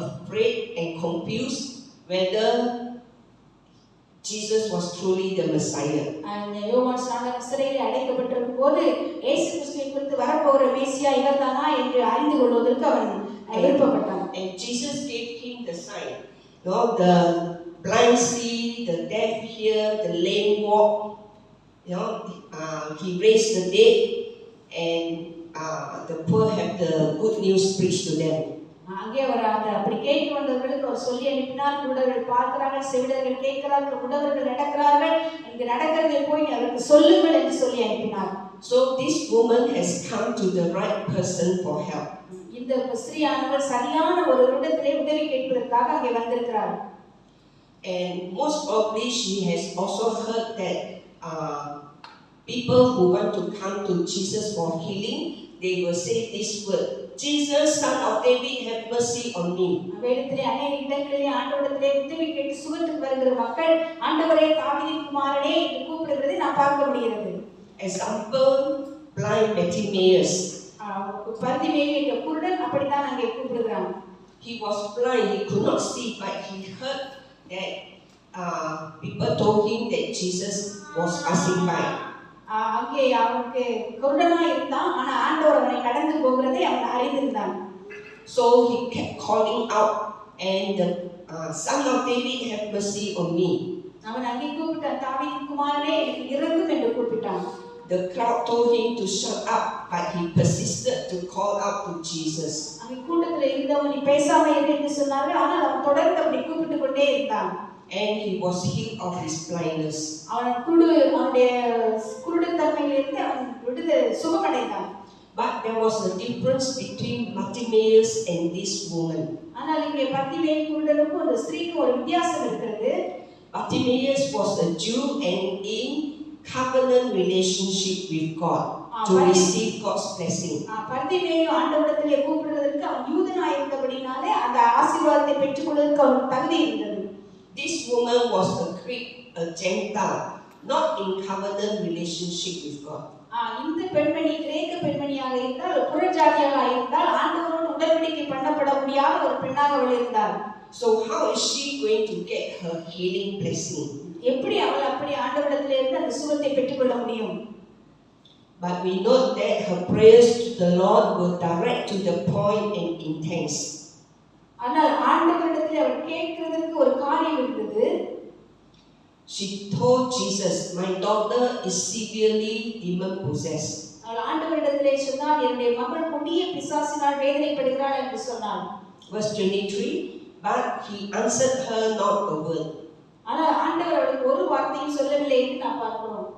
afraid and confused whether Jesus was truly the Messiah. யோவான் ஸ்நானகன் சிறையில் அடைக்கப்பட்டிருக்கும் போது இயேசு கிறிஸ்துவை குறித்து வரப்போகிற மேசியா இவர்தானா என்று அறிந்து கொள்வதற்கு அவன் விருப்பப்பட்டான். And Jesus gave him the sign. The blind see, the deaf hear, the lame walk. He raised the dead, and the poor have the good news preached to them. அங்கே அவர் அப்படி கேட்க வந்தவர்களுக்கு அவர் சொல்லி அனுப்பினார். குருடர்கள் பார்க்கிறார்கள், செவிடர்கள் கேட்கிறார்கள், முடவர்கள் நடக்கிறார்கள், இங்கு நடக்கிறதை போய் அதற்கு சொல்லுங்கள் என்று சொல்லி அனுப்பினார். So this woman has come to the right person for help. இந்த ஸ்திரீயானவள் சரியான ஒரு இடத்திலே உதவி கேட்பதற்காக அங்கே வந்திருக்கிறார். And most probably she has also heard that people who want to come to Jesus for healing, they will say this word, Jesus, Son of David, have mercy on me. வேதத்திலே அநேக இடங்களிலே ஆண்டவரிடத்திலே உதவி கேட்டு சுகத்துக்கு வருகிற மக்கள் ஆண்டவரே தாவீதின் குமாரனே என்று கூப்பிடுகிறதை நாம் பார்க்க முடிகிறது. Example, blind Bartimaeus. பர்திமேயு என்ற குருடன் அப்படித்தான் அங்கே கூப்பிடுகிறான். He was blind, he could not see, but he heard that people told him that Jesus was passing by. அங்கே அவனுக்கு குருடனா இருந்தான், ஆனா ஆண்டவர் அவனை கடந்து போகிறதை அவன் அறிந்திருந்தான். So he kept calling out, and the Son of David, have mercy on me. அவன் அங்கே கூப்பிட்டான், தாவீதின் குமாரனே எனக்கு இரங்கும் என்று கூப்பிட்டான். the crowd told him to shut up, but he persisted to call out to Jesus. அங்கே கூட்டத்தில் இருந்தவங்க நீ பேசாம இரு என்று சொன்னார்கள். ஆனால் அவன் தொடர்ந்து அப்படி கூப்பிட்டு கொண்டே இருந்தான். And he was healed of his blindness. அவனுடைய குருடத்தன்மையிலிருந்து அவன் சுகமடைந்தான். But there was a difference between Bartimaeus and this woman. ஆனால் இங்கே பர்திமேயு குருடனுக்கும் அந்த ஸ்திரீக்கும் ஒரு வித்தியாசம் இருக்கிறது. Bartimaeus was a Jew and in covenant relationship with God to receive God's blessing. Bartimaeus ஆண்டவரிடத்திலே கூப்பிடுவதற்கு அவன் யூதனாய் இருந்தபடினாலே அந்த ஆசீர்வாதத்தை பெற்றுக்கொள்வதற்கு அவனுக்கு தகுதி இருந்தது. This woman was a Greek, a Gentile, not in covenant relationship with God. இந்த பெண்மணி கிரேக்க பெண்மணியாக இருந்தால், ஒரு புறஜாதியாக இருந்தால், ஆண்டவரோடு உடன்படிக்கை பண்ணப்பட முடியாத ஒரு பெண்ணாக அவள் இருந்தாள். So how is she going to get her healing blessing? எப்படி அவள் அப்படி ஆண்டவரிடத்திலே இருந்து அந்த சுகத்தை பெற்றுக்கொள்ள முடியும்? But we know that her prayers to the Lord were direct, to the point, and intense. ஆனால் ஆண்டவரிடத்திலே அவள் கேட்கிறதற்கு ஒரு காரியம் இருந்தது. She told Jesus, "My daughter is severely demon possessed." அவள் ஆண்டவரிடத்திலே சொன்னாள், என்னுடைய மகள் கொடிய பிசாசினால் வேதனைப்படுகிறாள் என்று சொன்னாள். Verse 23, but he answered her not a word. ஆனால் ஆண்டவர் அவளுக்கு ஒரு வார்த்தையும் சொல்லவில்லை என்று நாம் பார்க்கிறோம்.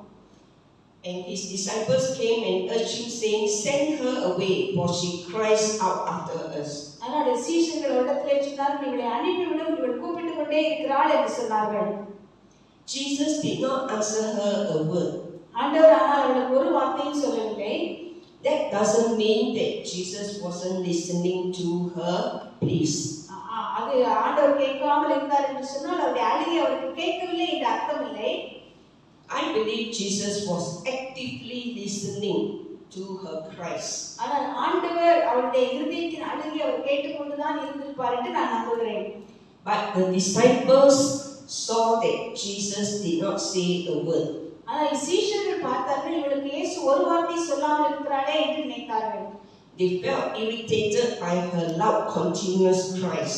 And his disciples came and urged him, saying, "Send her away, for she cries out after us." ஆனால் சீஷர்கள் அவரிடத்திலே சொன்னார்கள், இவளை அனுப்பிவிடும், இவள் கூப்பிட்டுக் கொண்டே இருக்கிறாள் என்று சொன்னார்கள். Jesus did not answer her a word. ஆண்டவர் ஆனால் அவளுக்கு ஒரு வார்த்தையும் சொல்லவில்லை. That doesn't mean that Jesus wasn't listening to her pleas. அது ஆண்டவர் கேட்காமல் இருந்தார் என்று சொன்னால் அவருடைய அழுகை அவருக்கு கேட்கவில்லை என்று அர்த்தம் இல்லை. I believe Jesus was actively listening to her cries. ஆனால் ஆண்டவர் அவருடைய இருதயத்தின் அழுகை அவர் கேட்டுக்கொண்டுதான் இருந்திருப்பார் என்று நான் நம்புகிறேன். But the disciples saw that Jesus did not say a word. ஆனால் சீஷர்கள் பார்த்தார்கள், இவளுக்கு இயேசு ஒரு வார்த்தை சொல்லாமல் இருக்கிறாளே என்று நினைத்தார்கள். They felt irritated by her loud continuous cries.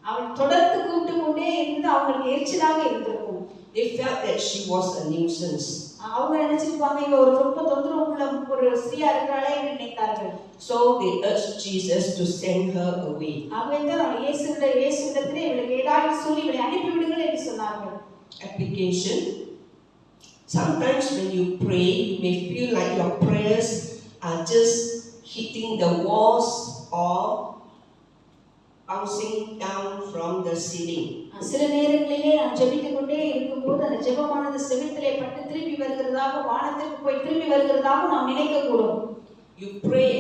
அவள் தொடர்ந்து கூப்பிட்டு கொண்டே இருந்து அவங்களுக்கு எரிச்சலாக இருந்திருக்கும். They felt that she was a nuisance. அவங்க நினைச்சிருப்பாங்க, இவ ஒரு ரொம்ப தொந்தரவுள்ள ஒரு ஸ்திரீயா இருக்கிறாளே என்று நினைத்தார்கள். So they urged Jesus to send her away. அவர்கள் இயேசுவிடத்திலே இவளுக்கு ஏதாவது சொல்லி இவளை அனுப்பிவிடுங்கள் என்று சொன்னார்கள். Application. Sometimes when you pray, you may feel like your prayers are just hitting the walls or bouncing down from the ceiling. சில நேரங்களிலே நாம் ஜெபித்துக் கொண்டே இருக்கும்போது அந்த ஜெபமானது செவித்திலே பட்டு திரும்பி வருகிறதாக, வானத்திற்கு போய் திரும்பி வருகிறதாக நாம் நினைக்கக்கூடும். You pray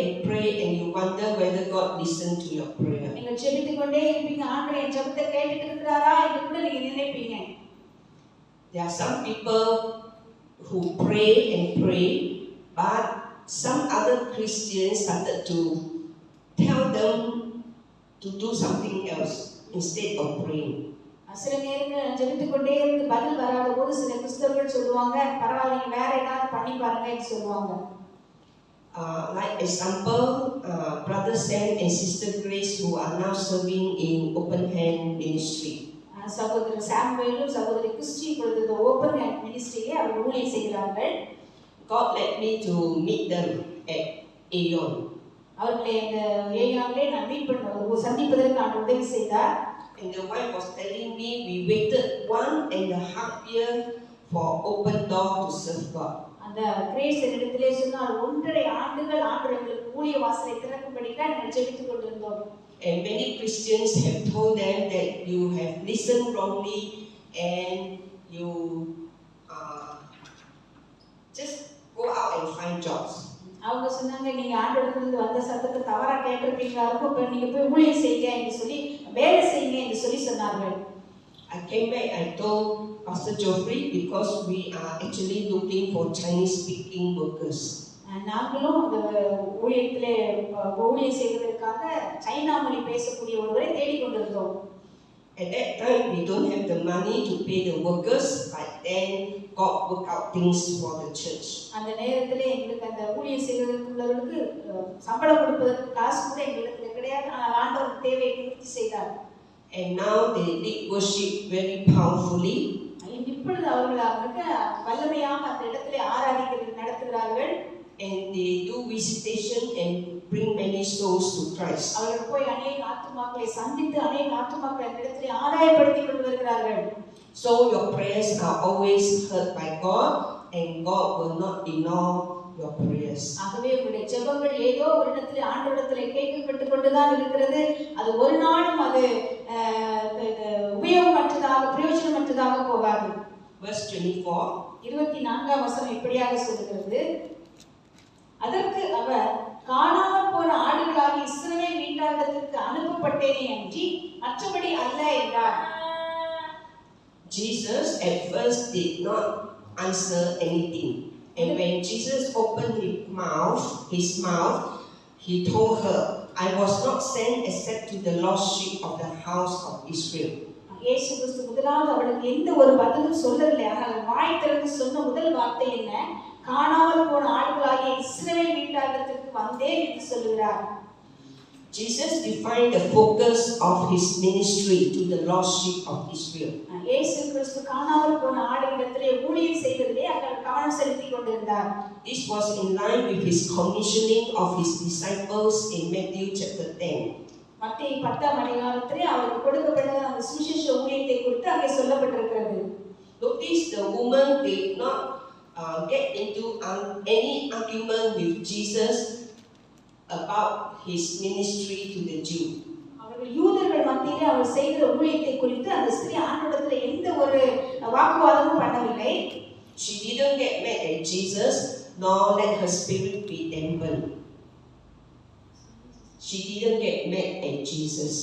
and you wonder whether God listened to your prayer. நீங்கள் ஜெபித்துக் கொண்டே இருப்பீங்க, ஆண்டவர் என் ஜெபத்தை கேட்டுட்டு இருக்கிறாரா என்று கூட நீங்க நினைப்பீங்க. There are some people who pray, but some other Christians started to tell them to do something else instead of praying. சில நேரங்கள் ஜெபித்துக் கொண்டே இருந்து பதில் வராத போது சில கிறிஸ்தவர்கள் சொல்லுவாங்க, பரவாயில்ல வேற ஏதாவது பண்ணி பாருங்கன்னு சொல்லுவாங்க. Like example, Brother Sam and Sister Grace, who are now serving in Open Hand Ministry. சகோதரர் சாமுவேலும் சகோதரி கிறிஸ்டி இப்பொழுது இந்த ஓப்பன் ஹேண்ட் மினிஸ்ட்ரியிலே அவர்கள் ஊழியம் செய்கிறார்கள். God led me to meet them at Aeon. அவர்களை இந்த ஏரியாவிலே நான் மீட் பண்ண சந்திப்பதற்கு நான் உதவி செய்தார். And the wife was telling me we waited 1.5 years for Open Door to serve God. அந்த கிரேஸ் இடத்திலே சொன்னால் 1.5 ஆண்டுகள் ஆண்டவர் எங்களுக்கு ஊழிய வாசலை திறக்கும்படிக்கு நாங்கள் ஜெபித்துக் கொண்டிருந்தோம். And many Christians have told them that you have listened wrongly and you just go out and find jobs. அவங்க சொன்னாங்க, நீங்க ஆண்டவரிடமிருந்து வந்த சத்தத்தை தவறா கேட்டிருப்பீங்களா இருக்கும், இப்ப நீங்க போய் ஊழியம் செய்யுங்க என்று சொல்லி வேலை செய்யுங்க என்று சொல்லி சொன்னார்கள். I came back, I told Pastor Geoffrey, because we are actually looking for Chinese speaking workers. நாங்களும் அந்த ஊழியத்திலே ஊழியம் செய்வதற்காக சைனா மொழி பேசக்கூடிய ஒருவரை தேடிக்கொண்டிருந்தோம். At that time, we don't have the money to pay the workers, but then God worked out things for the church. அந்த நேரத்திலே எங்களுக்கு அந்த ஊழியம் செய்வதற்குள்ளவர்களுக்கு சம்பளம் கொடுப்பதற்கு காசு கூட எங்களுக்கு கிடையாது. ஆனால் ஆண்டவர் தேவையை பூர்த்தி செய்தார். And now they lead worship very powerfully. இப்பொழுது அவர்கள் மிக வல்லமையாக அந்த இடத்திலே ஆராதிக்கிறது நடத்துகிறார்கள். And they do visitation and bring many souls to Christ. அவர்கள் போய் அநேக ஆத்துமாக்களை சந்தித்து அநேக ஆத்துமாக்களை அந்த இடத்திலே ஆதாயப்படுத்திக் கொண்டு வருகிறார்கள். So your prayers are always heard by God, and God will not ignore your prayers. ஆகவே உங்களுடைய ஜெபங்கள் ஏதோ ஒரு இடத்திலே ஆண்டவரிடத்திலே கேட்கப்பட்டு கொண்டுதான் இருக்கிறது. அது ஒரு நாளும் அது உபயோகமற்றதாக பிரயோஜனமற்றதாக போகாது. Verse 24. 24ஆம் வசனம் இப்படியாக சொல்கிறது, அதற்கு அவர், காணாமல் போன ஆடுகளாகி இஸ்ரவேல் வீட்டாரிடத்திற்கு அனுப்பப்பட்டேனே அன்றி மற்றபடி அல்ல என்றார். Jesus at first did not answer anything, and when Jesus opened his mouth, he told her, I was not sent except to the lost sheep of the house of Israel. இயேசு கிறிஸ்து முதலாவது அவளுக்கு எந்த ஒரு பதிலும் சொல்லவில்லை. ஆனால் வாய் திறந்து சொன்ன முதல் வார்த்தை என்ன? காணாமல் போன ஆடுகளாகிய இஸ்ரவேல் வீட்டாரிடத்திற்கு வந்தேன் என்று சொல்கிறார். Jesus defined the focus of his ministry to the lost sheep of Israel. இயேசு கிறிஸ்து காணாமல் போன ஆடுகளிடத்திலே ஊழியம் செய்வதிலே அவர் கவனம் செலுத்திக் கொண்டிருந்தார். This was in line with his commissioning of his disciples in Matthew chapter 10. மத்தேயு 10ஆம் அதிகாரத்திலே அவருக்கு கொடுக்கப்பட்ட அந்த சுவிசேஷ ஊழியத்தை குறித்து அங்கே சொல்லப்பட்டிருக்கிறது. Notice the woman did not get into any argument with Jesus about his ministry to the Jew. அவர்கள் யூதர்கள் மத்தியிலே அவர் செய்கிற ஊழியத்தை குறித்து அந்த ஸ்திரீ ஆண்டவரிடத்திலே எந்த ஒரு வாக்குவாதமும் பண்ணவில்லை. She didn't get mad at Jesus, nor let her spirit be dampened. She didn't get mad at Jesus.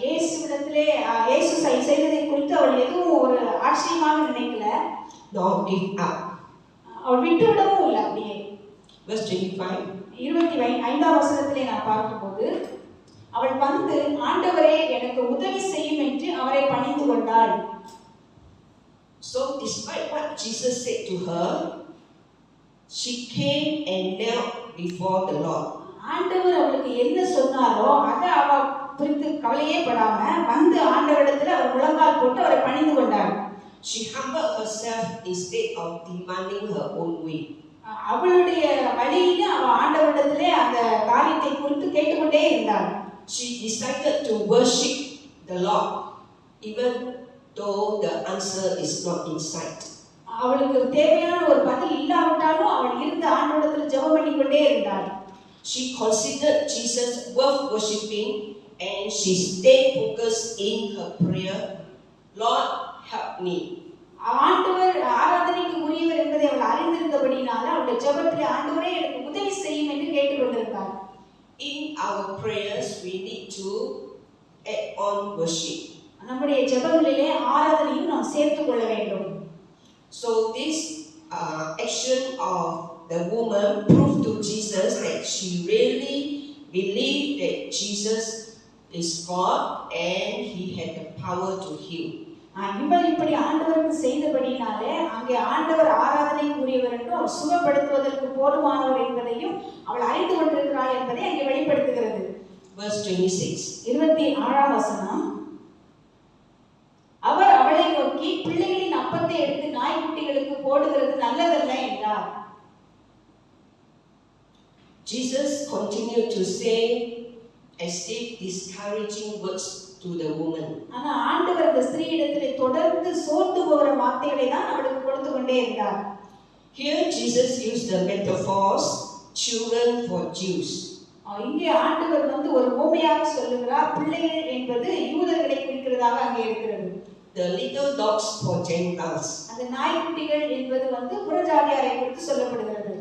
இயேசுவிடத்திலே இயேசு செய்ததை குறித்து அவள் எதுவும் ஒரு ஆச்சரியமாக நினைக்கல. Nor give up. அவள் விட்டுவிடவும் இல்லை. அப்படியே Verse 25. 25ஆம் வசனத்திலே நான் பார்க்கும்போது, அவள் வந்து, ஆண்டவரே எனக்கு உதவி செய்யும் என்று அவரை பணிந்து கொண்டாள். So despite what Jesus said to her, she came and knelt before the Lord. ஆண்டவர் அவளுக்கு என்ன சொன்னாரோ அதை அவ குறித்து கவலையே படாம வந்து ஆண்டவரிடத்துல அவர் முழங்கால் போட்டு அவரை பணிந்து கொண்டாள். She humbled herself instead of demanding her own way. அவளுடைய வழியில அவ ஆண்டவரிடத்திலே அந்த காரியத்தை குறித்து கேட்டுக்கொண்டே இருந்தாள். She decided to worship the Lord even though the answer is not in sight. அவளுக்கு தேவையான ஒரு பதில் இல்லாவிட்டாலும் அவள் இருந்த ஆண்டவரிடத்துல ஜெபம் பண்ணிக்கொண்டே இருந்தாள். She considered Jesus worth worshipping, and she stayed focused in her prayer. Lord, help me. ஆண்டவர் ஆராதனைக்கு உரியவர் என்பதை அவள் அறிந்திருந்தபடினால அவளுடைய ஜெபத்திலே ஆண்டவரே எனக்கு உதவி செய்யும் என்று கேட்டுக்கொண்டிருந்தாள். In our prayers, we need to add on worship. நம்முடைய ஜெபங்களிலே ஆராதனையும் நாம் சேர்த்துக் கொள்ள வேண்டும். So this action of the woman proved to Jesus that she really believed that Jesus is God and he had the power to heal. இவள் இப்படி ஆண்டவருக்கு செய்தபடினாலே அங்கே ஆண்டவர் ஆராதனைக்குரியவர் என்றும் அவர் சுகப்படுத்துவதற்கு போதுமானவர் என்பதையும் அவள் அறிந்து கொண்டிருக்கிறாள் என்பதை அங்கே வெளிப்படுத்துகிறது. Verse 26. 26ஆம் வசனம், அவர் அவளை நோக்கி, பிள்ளைகளின் அப்பத்தை எடுத்து நாய்க்குட்டிகளுக்கு போடுகிறது நல்லதல்ல என்றார். Jesus continued to say as if discouraging words to the woman. ஆனா ஆண்டவர் இந்த ஸ்திரீயிடத்திலே தொடர்ந்து சோர்ந்து போகிற வார்த்தைகளை தான் அவளுக்கு கொடுத்து கொண்டே இருந்தார். Here Jesus used the metaphors children for Jews. இங்கே ஆண்டவர் வந்து ஒரு உவமையாக சொல்லுகிறார். பிள்ளைகள் என்பது யூதர்களை குறிக்கிறதாக அங்கே இருக்கிறது. The little dogs for Gentiles. அந்த நாய்க்குட்டிகள் என்பது வந்து புறஜாதியாரை குறித்து சொல்லப்படுகிறது.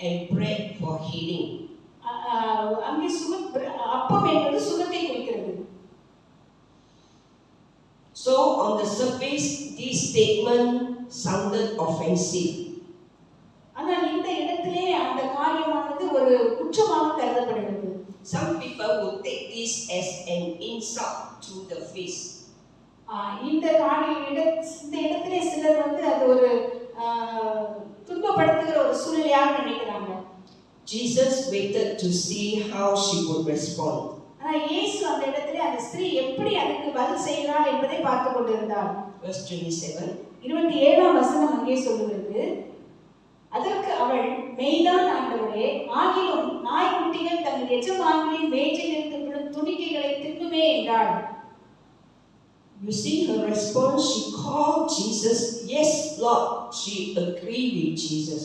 And bread for healing. அங்கே அப்பம் என்பது சுகத்தை குறிக்கிறது. So on the surface, this statement sounded offensive. ஆனால் இந்த இடத்திலே அந்த காரியமானது ஒரு குற்றமாக கருதப்படுகிறது. Some people would take this as an insult to the face. இந்த இடத்திலே சிலர் வந்து அது ஒரு துன்பப்படுத்துகிற ஒரு சூழ்நிலையாக நினைக்கிறாங்க. Jesus waited to see how she would respond. ஆனா இயேசு அந்த இடத்திலே அந்த ஸ்திரீ எப்படி அதுக்கு பதில் செய்கிறாள் என்பதை பார்த்து கொண்டிருந்தார். Verse 27. 27ஆம் வசனம் அங்கே சொல்லுகிறது, அதற்கு அவள், மெய்தான் ஆண்டவரே, ஆகிலும் நாய்க்குட்டிகள் தங்கள் எஜமான்களின் மேஜையிலிருந்து விழும் துணிக்கைகளை தின்னுமே என்றாள். You see her response, she called Jesus. Yes, Lord, she agreed with Jesus.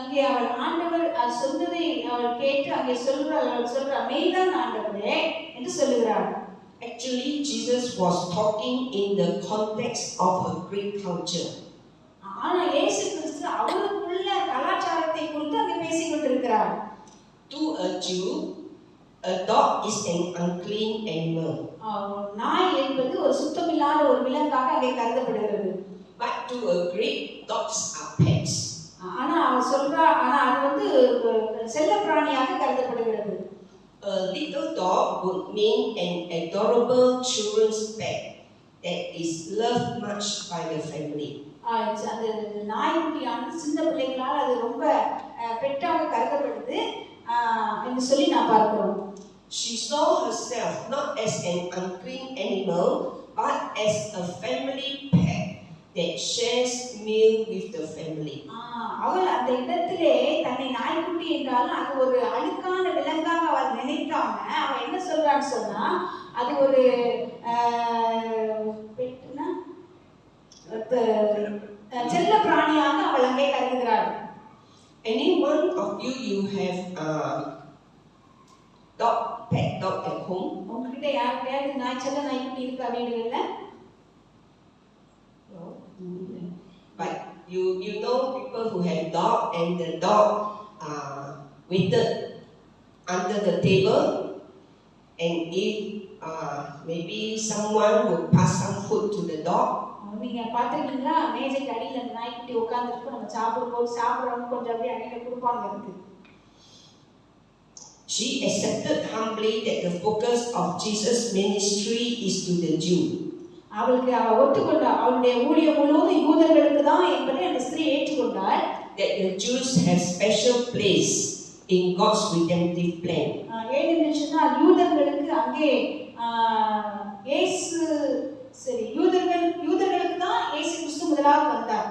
அங்கே அவள் ஆண்டவர் சொன்னதை அவள் கேட்டு அங்கே சொல்றாள், மெய்தான் ஆண்டவரே என்று சொல்லுகிறாள். Actually, Jesus was talking in the context of a Greek culture. ஆனா இயேசு கிறிஸ்து அவருக்குள்ள கலாச்சாரத்தை குறித்து அங்கே பேசிக் கொண்டிருக்கிறார். To a Jew, a dog is an unclean animal. நாய் என்பது ஒரு சுத்தமில்லாத ஒரு விலங்காக அங்கே கருதப்படுகிறது. But to a Greek, dogs are pets. ஆனா அவன் சொல்றா, ஆனா அது வந்து செல்ல பிராணியாக கருதப்படுகிறது. A little dog would mean an adorable children's pet that is loved much by the family. அந்த நாய்க்குட்டியானது சின்ன பிள்ளைகளால் அது ரொம்ப பெட்டாக கருதப்படுது என்று சொல்லி நான் பார்க்கிறோம். She saw herself not as an unclean animal, but as a family pet that shares meal with the family. அவள் அந்த இடத்திலே தன்னை நாய்க்குட்டி என்றாலும் அது ஒரு அழுக்கான விலங்காக அவள் நினைக்காம அவள் என்ன சொல்றான்னு சொன்னா, அது ஒரு செல்ல பிராணியாக அவள் அங்கே கருதுகிறாள். Any one of you have a dog, pet dog at home? உங்ககிட்ட யாருக்கையாவது செல்ல நாய்க்குட்டி இருக்கா வீடுகள்ல? No. But you know people who have dog and the dog waited under the table, and if maybe someone would pass some food to the dog. நீங்க பாத்துருக்கீங்களா, மேஜைக்கு அடியில அந்த நாய்க்குட்டி உட்கார்ந்துருக்கு, நம்ம சாப்பிடுறவங்க கொஞ்சம் அப்படியே அடியில கொடுப்பாங்க இருக்கு. She accepted humbly that the focus of Jesus' ministry is to the Jew. அவ ஒத்துக்கொண்டாள், அவளுடைய ஊழியம் முழுவதும் யூதர்களுக்கு தான் என்பதை அந்த ஸ்திரீ ஏற்றுக்கொண்டாள். That the Jews have special place in God's redemptive plan. ஏனென்று சொன்னால் யூதர்களுக்கு அங்கே இயேசு யூதர்களுக்கு தான் இயேசு கிறிஸ்து முதலாக வந்தார்.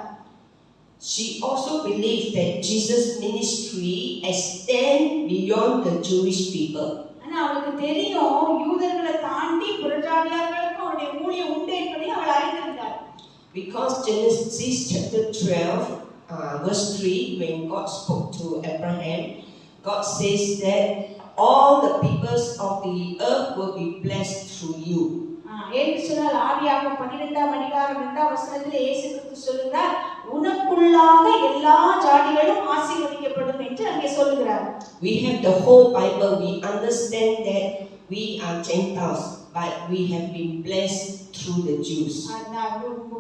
She also believed that Jesus' ministry extends beyond the Jewish people. ஆனா அவளுக்கு தெரியும் யூதர்களை தாண்டி புறஜாதியார்களுக்கு அவருடைய ஊழியம் உண்டு என்பதை அவள் அறிந்திருந்தாள். Because Genesis chapter 12 verse 3, when God spoke to Abraham, God says that all the peoples of the earth will be blessed through you. ஏன்னு சொன்னால் ஆதியாகமம் 12ஆம் அதிகாரம் 2ஆம் வசனத்திலே இயேசு கிறிஸ்து சொல்கிறார், உனக்குள்ளாக எல்லா ஜாதிகளும் ஆசீர்வதிக்கப்படும் என்று அங்கே சொல்கிறார். We have the whole Bible. We understand that we are Gentiles, but we have been blessed through the Jews.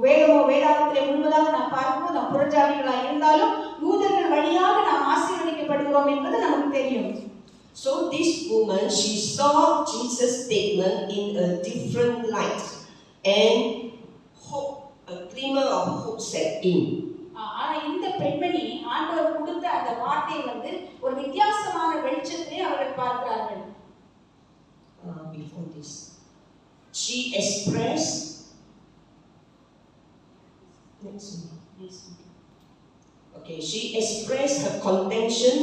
வேதாகமத்திலே முழுவதாக நாம் பார்க்கும்போது நாம் புறஜாதிகளாக இருந்தாலும் யூதர்கள் வழியாக நாம் ஆசீர்வதிக்கப்படுகிறோம் என்பது நமக்கு தெரியும். So this woman, she saw Jesus' statement in a different light, and hope, a glimmer of hope set in. ஆனா இந்த பெண்மணி ஆண்டவர் கொடுத்த அந்த வார்த்தை வந்து ஒரு வித்தியாசமான வெளிச்சத்தை அவர்கள் பார்க்கிறார்கள். Before this, she expressed. Okay, she expressed her contention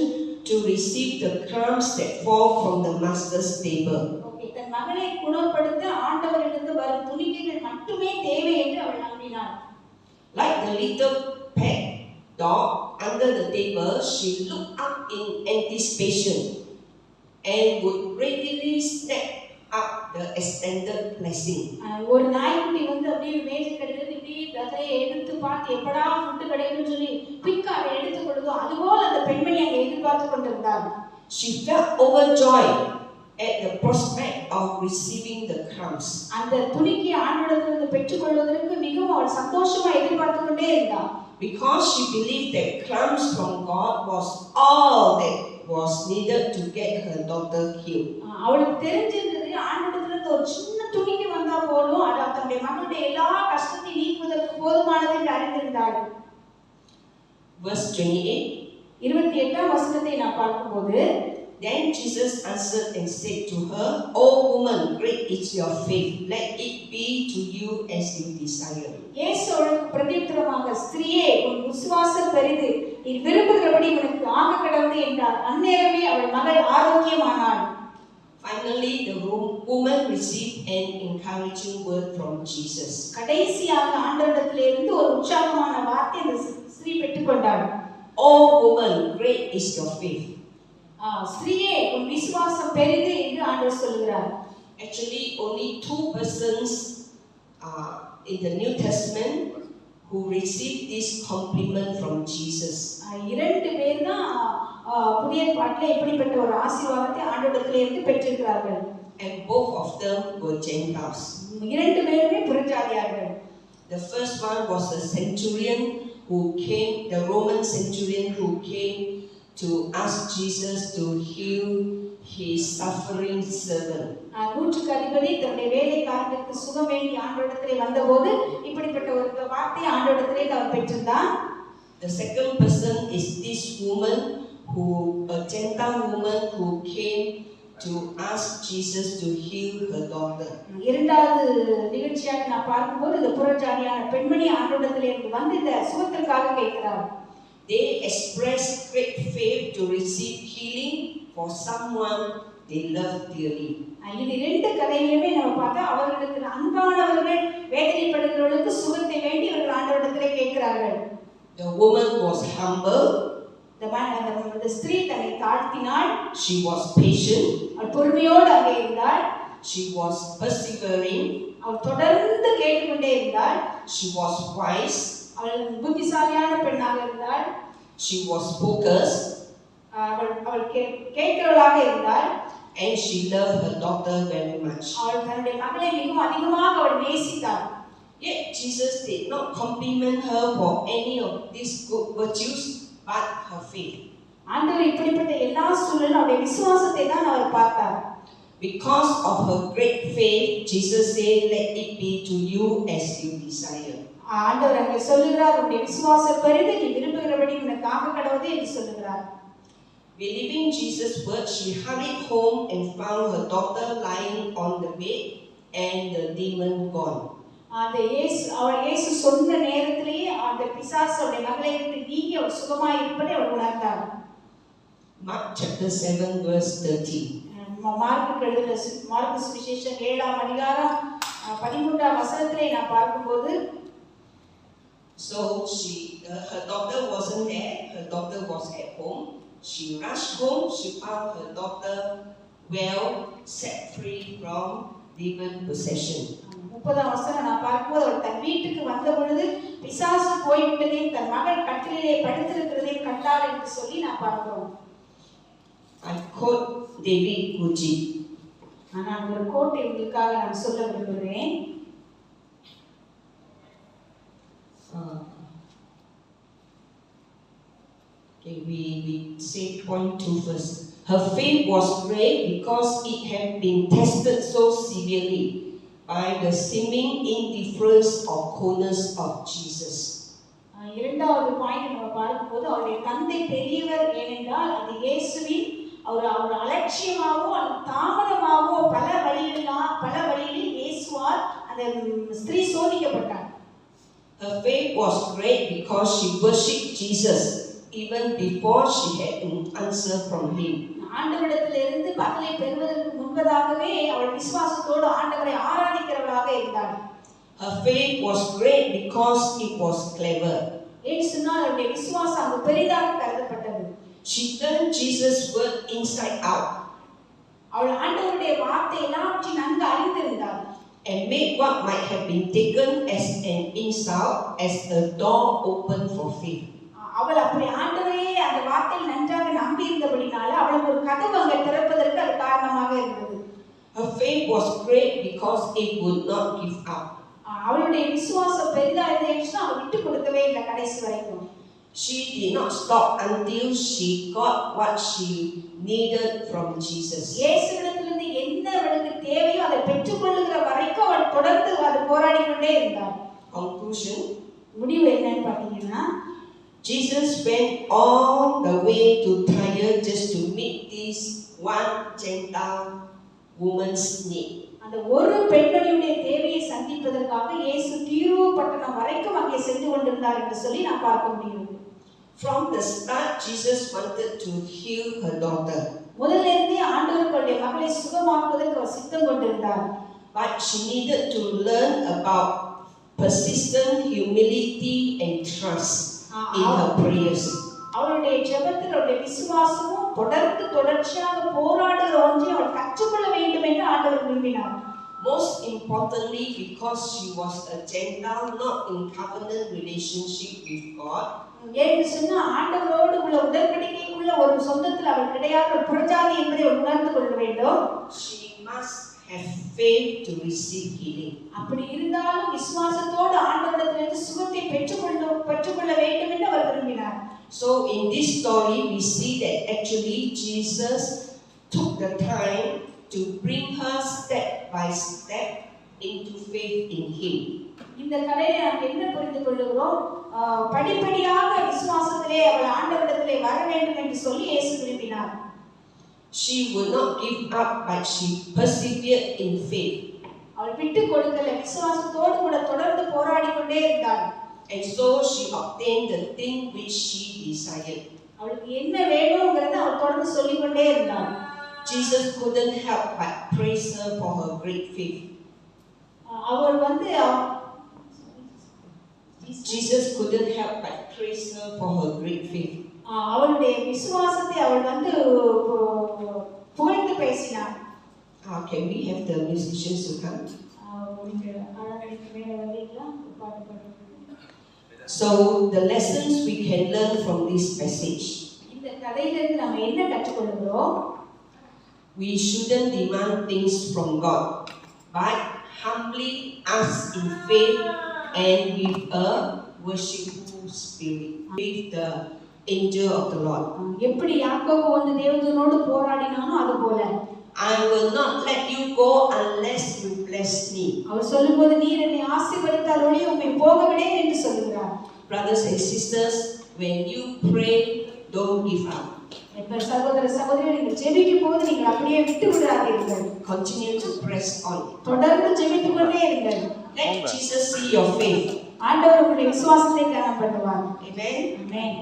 to receive the crumbs that fall from the master's table. Okay, தன் மகனை குணப்படுத்த ஆண்டவரிடமிருந்து வரும் துணிக்கைகள் மட்டுமே தேவை என்று அவள் நம்பினாள். Like the little pet dog under the table, she looked up in anticipation and would readily snap up the extended blessing. ஒரு நாய்க்குட்டி வந்து அப்படியே மேஜைக்கடியில இப்படி அதை எடுத்து பார்த்து எப்படா ஃபுட் கிடைக்கும்னு சொல்லி குயிக்கா அதை எடுத்துக்கொள்ளுதோ அதுபோல அந்த பெண்மணி அங்கே எதிர்பார்த்து கொண்டிருந்தாள். She felt overjoyed at the prospect of receiving the crumbs. அந்த துணிக்கை ஆண்டவரிடமிருந்து பெற்றுக்கொள்வதற்கு மிகவும் அவள் சந்தோஷமா எதிர்பார்த்து கொண்டே இருந்தாள். Because she believed that crumbs from God was all that was needed to get her daughter healed. அவளுக்கு தெரிஞ்சிருந்தது ஆண்டவரிடமிருந்து ஒரு சின்ன துணிக்கை வந்தா போதும் அது தன்னுடைய மகளுடைய எல்லா கஷ்டத்தையும் நீக்குவதற்கு போதுமானது என்று அறிந்திருந்தாள். Verse 28. 28ஆம் வசனத்தை நாம் பார்க்கும்போது, Then Jesus answered and said to her, O woman, great is your faith. Let it be to you as you desire. இயேசு அவளுக்கு பிரதியுத்தரமாக, ஸ்திரீயே, உன் விசுவாசம் பெரிது, நீ விரும்புகிறபடி உனக்கு ஆக கடவுது என்றார். அந்நேரமே அவள் மகள் ஆரோக்கியமானாள். Finally, the woman received an encouraging word from Jesus. கடைசியாக ஆண்டவரிடத்திலிருந்து ஒரு உற்சாகமான வார்த்தை அந்த ஸ்திரீ பெற்றுக்கொண்டாள். O woman, great is your faith. ஸ்திரீயே, உன் விசுவாசம் பெரிது என்று ஆண்டவர் சொல்கிறார். Actually, only two persons in the New Testament who received this compliment from Jesus. இரண்டு பேர் தான் புதிய ஏற்பாட்டிலே இப்படிப்பட்ட ஒரு ஆசீர்வாதத்தை ஆண்டவரிடத்திலிருந்து பெற்றிருக்கிறார்கள். And both of them were Gentiles. இரண்டு பேருமே புறஜாதியார்கள். The first one was the centurion who came, the Roman centurion who came to ask Jesus to heal his suffering servant. நூற்றுக்கு அதிபதி தன்னுடைய வேலைக்காரனுக்கு சுகம் வேண்டி ஆண்டவரிடத்திலே வந்தபோது இப்படிப்பட்ட ஒரு வார்த்தையை ஆண்டவரிடத்திலே அவர் பெற்றிருந்தார். The second person is this woman a Gentile woman who came to ask Jesus to heal her daughter. இரண்டாவது நிகழ்ச்சியாக நான் பார்க்கும்போது இந்த புறஜாதியான பெண்மணி ஆண்டவரிடத்திலே வந்து இந்த சுகத்திற்காக கேட்கிறார். They expressed great faith to receive healing for someone they love dearly. இது ரெண்டு கதையிலுமே நம்ம பார்த்தா அவர்களுக்கு அன்பானவர்கள் வேதனைப்படுகிறவர்களுக்கு சுகத்தை வேண்டி அவர்கள் ஆண்டவரிடத்திலே கேட்கிறார்கள். The woman was humble. அந்த ஸ்திரீ தன்னை தாழ்த்தினாள். She was patient. அவள் பொறுமையோடு அங்கே இருந்தாள். She was persevering. அவள் தொடர்ந்து கேட்டுக்கொண்டே இருந்தாள். She was wise. அவள் புத்திசாலியான பெண்ணாக இருந்தாள். She was focused. அவள் கேட்கிறவளாக இருந்தாள். And she loved her daughter very much. அவள் தன்னுடைய மகளை மிகவும் அதிகமாக அவள் நேசித்தாள். Yet Jesus did not compliment her for any of these good virtues, but her faith. ஆண்டவர் இப்படிப்பட்ட எல்லா சூழலும் அவருடைய விசுவாசத்தை தான் அவர் பார்த்தார். Because of her great faith, Jesus said, "Let it be to you as you desire." ஆண்டவர் அங்கே சொல்லுகிறார், உன்னுடைய விசுவாசம் பெரிது, நீ விரும்புகிறபடி உனக்கு ஆக கடவுது என்று சொல்லுகிறார். Believing Jesus' word, she hurried home and found her daughter lying on the bed and the demon gone. அந்த இயேசு சொன்ன நேரத்திலேயே அந்த பிசாசு அவருடைய மகளை விட்டு நீங்கி அவள் சுகமாய் இருப்பதை அவள் உணர்ந்தாள். Mark chapter 7 verse 30. மார்க்கு சுவிசேஷம் 7ஆம் அதிகாரம் 13ஆம் வசனத்திலே நான் பார்க்கும்போது, So her daughter wasn't there. Her daughter was at home. She rushed home. She found her daughter well, set free from demon possession. 30ஆம் வசனம் நான் பார்க்கும்போது, அவள் தன் வீட்டுக்கு வந்த பொழுது பிசாசு போய்விட்டதையும் தன் மகள் கட்டிலே படுத்திருக்கிறதையும் கண்டாள் என்று சொல்லி நான் பார்க்கிறோம். I quote David Guji. நான் ஒரு கோட்டை உங்களுக்காக நான் சொல்ல விரும்புகிறேன். Okay, we say point 2 first. Her faith was great because it had been tested so severely by the seeming indifference or coldness of Jesus. இரண்டாவது பாயிண்ட் நம்ம பார்க்கும்போது, அவருடைய தந்தை பெரியவர் ஏனென்றால் அது இயேசுவின் அவர் அலட்சியமாகவோ தாமதமாகவோ பல வழிகளில் இயேசுவால் அந்த ஸ்திரீ சோதிக்கப்பட்டார். Her faith was great because she worshipped Jesus even before she had an answer from him. ஆண்டவரிடத்திலிருந்து பதிலை பெறுவதற்கு முன்பதாகவே அவள் விசுவாசத்தோடு ஆண்டவரை ஆராதிக்கிறவளாக இருந்தாள். Her faith was great because it was clever. ஏன் சொன்னால் அவளுடைய விசுவாசம் அங்கு பெரிதாக கருதப்பட்டது. She turned Jesus' word inside out. அவள் ஆண்டவருடைய வார்த்தை எல்லாவற்றையும் நன்கு அறிந்திருந்தாள். And made what might have been taken as an insult as a door open for faith. அவள் அப்படி ஆண்டவரையே அந்த வார்த்தையில் நன்றாக நம்பி இருந்தபடினால அவளுக்கு ஒரு கதவு அங்கே திறப்பதற்கு அது காரணமாக இருந்தது. Her faith was great because it would not give up. அவளுடைய விசுவாசம் பெரிதா இருந்துச்சுன்னா அவள் விட்டு கொடுக்கவே இல்லை கடைசி வரைக்கும். She did not stop until she got what she needed from Jesus. இயேசுவிடத்திலிருந்து என்ன அவளுக்கு தேவையோ அதை பெற்றுக்கொள்ளுகிற வரைக்கும் அவள் தொடர்ந்து அது போராடி கொண்டே இருந்தாள். Conclusion. முடிவு என்னன்னு பார்த்தீங்கன்னா, Jesus went all the way to Tyre just to meet this one Gentile woman's need. அந்த ஒரு பெண்மணியுடைய தேவையை சந்திப்பதற்காக இயேசு தீரு பட்டணம் வரைக்கும் அங்கே சென்று கொண்டிருந்தார் என்று சொல்லி நாம் பார்க்க முடியும். From the start, Jesus wanted to heal her daughter. முதல்ல இருந்தே ஆண்டவருடைய மகளை சுகமாக்குவதற்கு அவர் சித்தம் கொண்டிருந்தார். But she needed to learn about persistent humility and trust in her prayers. அவளுடைய ஜெபத்தில் அவளுடைய விசுவாசமும் தொடர்ச்சியாக போராடுகிற ஒன்றை அவள் கற்றுக்கொள்ள வேண்டும் என்று ஆண்டவர் விரும்பினார். Most importantly, because she was a Gentile, not in covenant relationship with God. ஏன்னு சொன்னா ஆண்டவரோடு உள்ள உடன்படிக்கைக்குள்ள ஒரு சொந்தத்தில் அவள் கிடையாத ஒரு புறஜாதி என்பதை உணர்ந்து கொள்ள வேண்டும். She must have faith to receive healing. அப்படி இருந்தாலும் விசுவாசத்தோடு ஆண்டவரிடத்திலிருந்து சுகத்தை பெற்றுக்கொள்ள வேண்டும் என்று அவர் விரும்பினார். So in this story we see that actually Jesus took the time to bring her step by step into faith in him. இந்த கதையை நாம் என்ன புரிந்து கொள்கிறோம்? படிப்படியாக விசுவாசத்திலே அவள் ஆண்டவரிடத்திலே வர வேண்டும் என்று சொல்லி இயேசு விரும்பினார். She would not give up, but she persevered in faith. அவள் விட்டு கொடுக்கல, விசுவாசத்தோடு கூட தொடர்ந்து போராடி கொண்டே இருந்தாள். And so she obtained the thing which she desired. அவளுக்கு என்ன வேணும்ங்கறத அவள் தொடர்ந்து சொல்லிக் கொண்டே இருந்தாள். Jesus couldn't help but praise her for her great faith. அவள் வந்து Jesus couldn't help but praise her for her great faith. அவளுடைய விசுவாசத்தை அவள் வந்து புகழ்ந்து பேசினாள். Can we have the musicians to come? So the lessons we can learn from this passage. இந்த கதையிலிருந்து நாம் என்ன கற்றுக்கொள்கிறோம்? We shouldn't demand things from God, but humbly ask in faith and with a worshipful spirit, with the angel of the Lord. எப்படி யாக்கோபு வந்து தேவதூதனோடு போராடினானோ அதுபோல I will not let you go unless you bless me. அவர் சொல்லும்போது நீர் என்னை ஆசீர்வதித்தால் ஒழிய உம்மை போக விடேன் என்று சொல்கிறார். Brothers and sisters, when you pray, don't give up. சகோதர சகோதரிகள், நீங்கள் ஜெபிக்கும் போது நீங்கள் அப்படியே விட்டு விடாதீர்கள். Continue to press on. தொடர்ந்து ஜெபித்துக் கொண்டே இருங்கள். Let Jesus see your faith. ஆண்டவர் உங்களுடைய விசுவாசத்தை காண பண்ணுவார். Amen. Amen.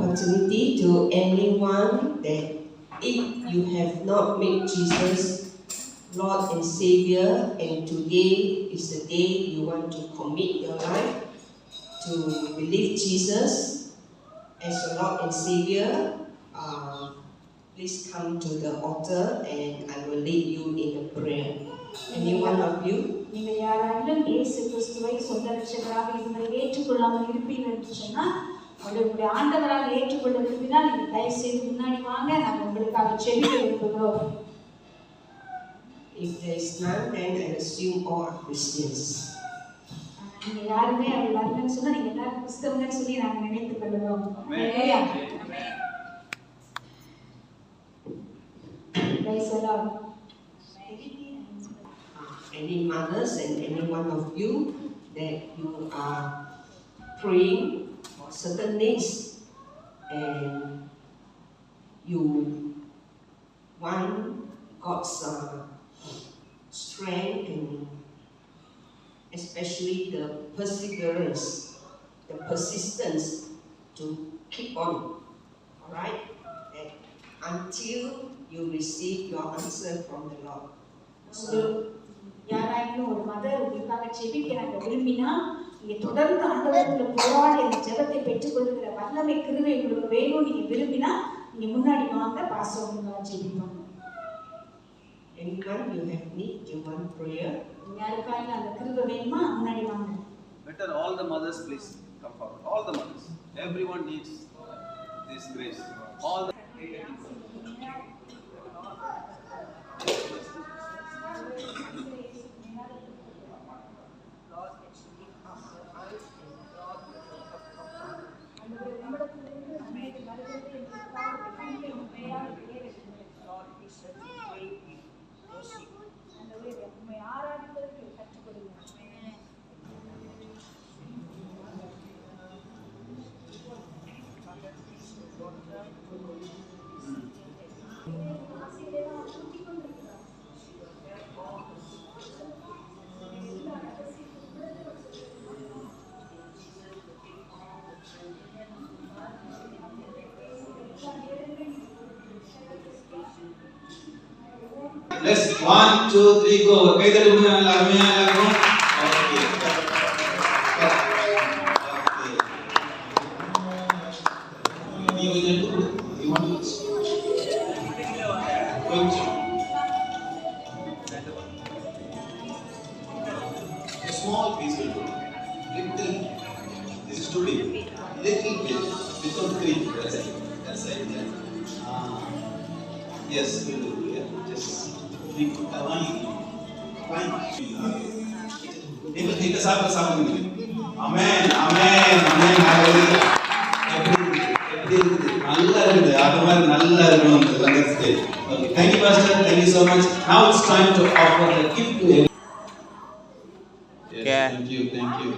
opportunity to anyone that if you have not made Jesus Lord and Savior, and today is the day you want to commit your life to believe Jesus as your Lord and Savior, please come to the altar and I will lead you in a prayer. Any one of you? நீங்கள் யாராலும் இயேசு கிறிஸ்துவை சொந்த ரட்சகராக இதுவரை ஏற்றுக்கொள்ளாமல் இருப்பீர்கள் என்று சொன்னால், உங்களுடைய ஆண்டவராக ஏற்றுக்கொள்ள விரும்பினால் நீங்கள் தயவு செய்து முன்னாடி வாங்க, நாங்கள் உங்களுக்காக ஜெபிக்க விரும்புகிறோம். If there is none, then I assume all are Christians. நீங்க யாருமே அப்படி வரலன்னு சொன்னா நீங்க எல்லாரும் கிறிஸ்தவங்கன்னு சொல்லி நாங்கள் நினைத்துக் கொள்கிறோம். Praise the Lord. Any mothers and any one of you that you are praying for certain needs and you want God's strength and especially the perseverance, the persistence to keep on, all right? And until you receive your answer from the Lord. So, யாராயிலும் ஒரு mother உங்களுக்காக ஜெபிக்கிறாங்க விரும்பினா, நீங்க தொடர்ந்து ஆண்டவரத்தில் போராடி அந்த ஜெபத்தை பெற்றுக்கொள்கிற வல்லமை கிருபை உங்களுக்கு வேணும் நீங்க விரும்பினா, நீங்க முன்னாடி வாங்க, பாஸ்டர் உங்களுக்காக ஜெபிப்பாங்க. Anyone you have need, you want prayer? யாருக்காயிலும் அந்த கிருபை வேணுமா, முன்னாடி வாங்க. Better all the mothers please come forward. All the mothers. Everyone needs this grace. All the Let's 1, 2, 3 go. கை தட்டி கொடுங்க நல்லா அருமையா எல்லாரும். Okay. You want to a small piece will do. Little. This is too big. Little bit without cream. That's it. Yes, we'll do. Yeah. Just நீங்க சாப்பிடுங்க. ஆமென் ஆமென் ஆமென் ஹalleluya. எப்படி இருக்குது? நல்லா இருக்குது. அது மாதிரி நல்லா இருக்கணும் இந்த சங்கத்தை. Okay, thank you pastor. Thank you so much. Now it's time to offer the gift to him. Yes, thank you. Thank you.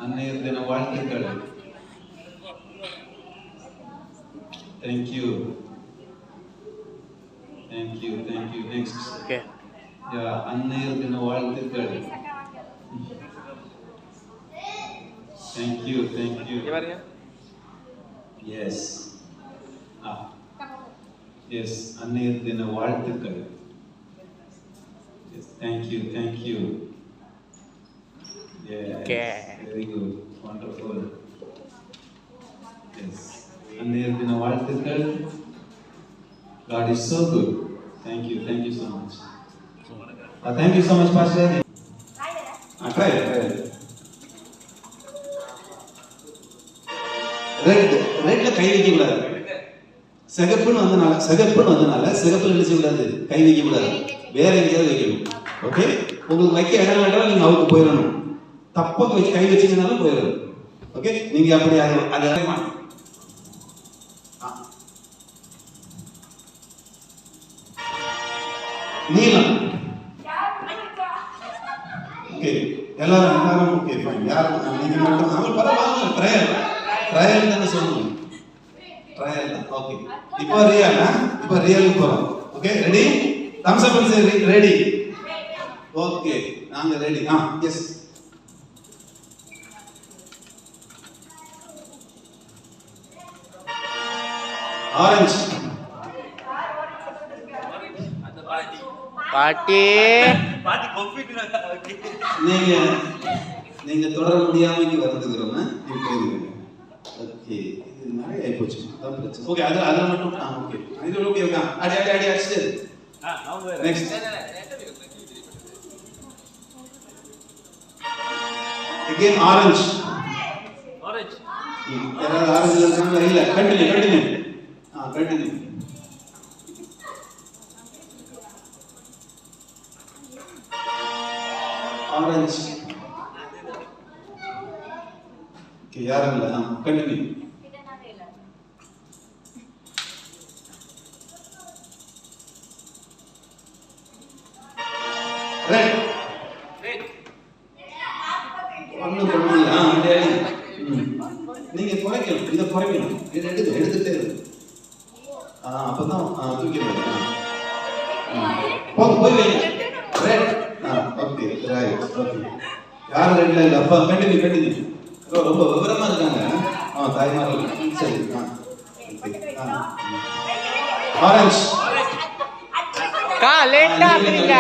அன்னையர் தின வாழ்த்துக்கள். Thank you. Thank you. Next. Okay. Yeah, அன்னையர் தின வாழ்த்துக்கள். Thank you. Yes. Yes, அன்னையர் தின வாழ்த்துக்கள். Yes, thank you. Yes. Okay. Very good. Wonderful. Yes. அன்னையர் தின வாழ்த்துக்கள். God is so good. Thank you so much. Thank you so much, Pastor. Try it. Redல கை வைக்க கூடாது. சிகப்புன்னு வந்தனால சிகப்புல என்ன செய்ய கூடாது, கை வைக்க கூடாது. வேற எங்கேயாவது வைக்கணும். ஓகே, உங்களுக்கு வைக்க இடம் வேண்டாம், நீங்க அவுக்கு போயிடணும். தப்பா வச்சு கை வச்சீங்கன்னாலும் போயிடணும். ஓகே, நீங்க அப்படி அதை நீலம். ஓகே, எல்லாரும் ஓகே ஃபைன். யார் நீங்க மட்டும் அவங்க பரவாயில்லை. ட்ரையல் தானே சொல்லணும். ட்ரையல் தான். ஓகே, இப்போ ரியலுக்கு போறோம். Okay, ready? தம்ஸ் அப் சே ரெடி. ஓகே, நாங்க ரெடி. எஸ். ஆரஞ்சு. பாட்டி நீங்க தொடர முடியாமைக்கு வருந்துக்கிறோம். ஓகே, இது நிறைய ஆயிப்போச்சு. அதான் பிரச்சனை. ஓகே, அதுல மட்டும் ஓகே. இது ஓகே ஓகே. அடி அடிச்சு. நெக்ஸ்ட். Again orange. யாராவது ஆரஞ்சுல இருக்காங்களா? இல்ல, கண்டினியூ. கண்டினியூ. ஆரஞ்சு. ஓகே, யாரும் இல்ல. கண்டினியூ. ரெட். ஒண்ணும் பண்ணல. நீங்க குறைக்கணும். இதை குறைக்கணும். இதை எடுத்துட்டே இருக்கு. அப்பதான் தூக்கிடுங்க. போய் வைங்க. ரெட். Okay, right. ஓகே. யாரும் ரெட்ல இல்ல. அப்பா கண்டினியூ. ரொம்ப விவரமா இருக்காங்க. தாய்மார்கள். சரி. ஆரஞ்சு. கா லேட்டா இருக்கீங்க.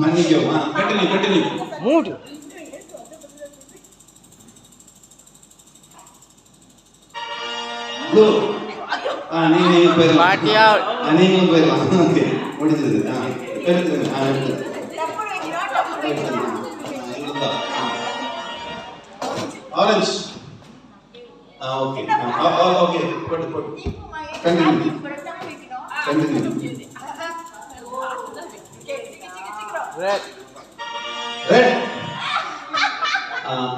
மன்னிக்கோ. கண்டினியூ. மூடு. ப்ளூ. நீங்க போயிடலாம். பாட்டியா நீங்களும் போயிடலாம். ஓகே, முடிஞ்சது. எடுத்துருங்க. ஆரஞ்சு. ஓகே. ஓகே, போட்டு. கண்டினியூ. ரெட்.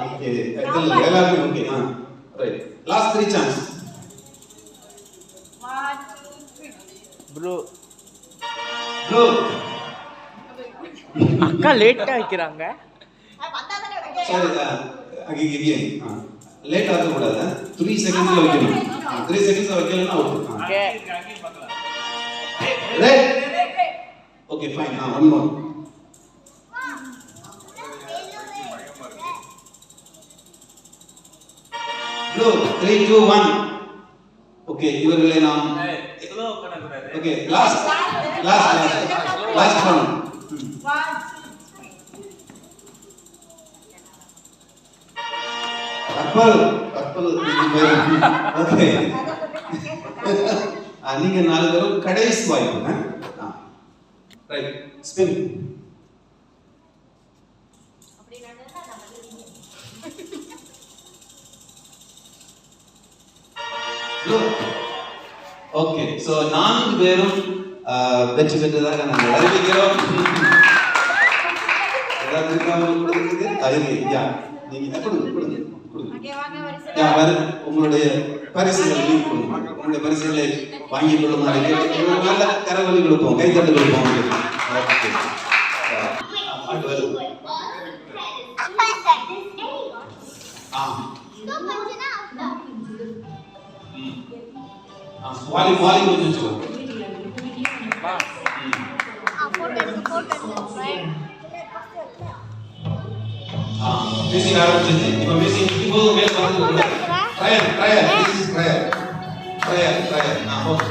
ஓகே, எல்லாருமே okay. Right. Last 3 chance. Blue. Blue. அக்கா லேட்டா வைக்கிறாங்க. சரி, அகைன் லேட் ஆக கூடாது. 3 செகண்ட்ஸ்ல வைக்கணும். 3 செகண்ட்ஸ்ல வைக்கலன்னா out. Okay. Red. Okay, fine. One more. Blue. 3 2 1. Okay, இவர்களை நாம் okay, last one. Purple. Okay. நீங்க 4 பேரும் கடைசி வாய்ப்பு. ரைட். ஸ்பின். ஓகே, சோ 4 பேரும் வெற்றி பெற்றதாக நாங்கள் அறிவிக்கிறோம். ஏதாவது இருக்காம கொடுக்குது ஐயா, நீங்க கொடுங்க. உங்களுடைய பரிசுகளை உங்களுடைய பரிசுகளை வாங்கிக் கொள்ளுமாறு நல்ல கரவொலி கொடுப்போம், கைத்தட்டு கொடுப்போம். வாலி கொஞ்சம் வச்சுக்கோ. மியூசிக் ஆரம்பிச்சிருச்சு. இப்போ மியூசிக் இப்போ மேல வந்து trial this is trial. Okay.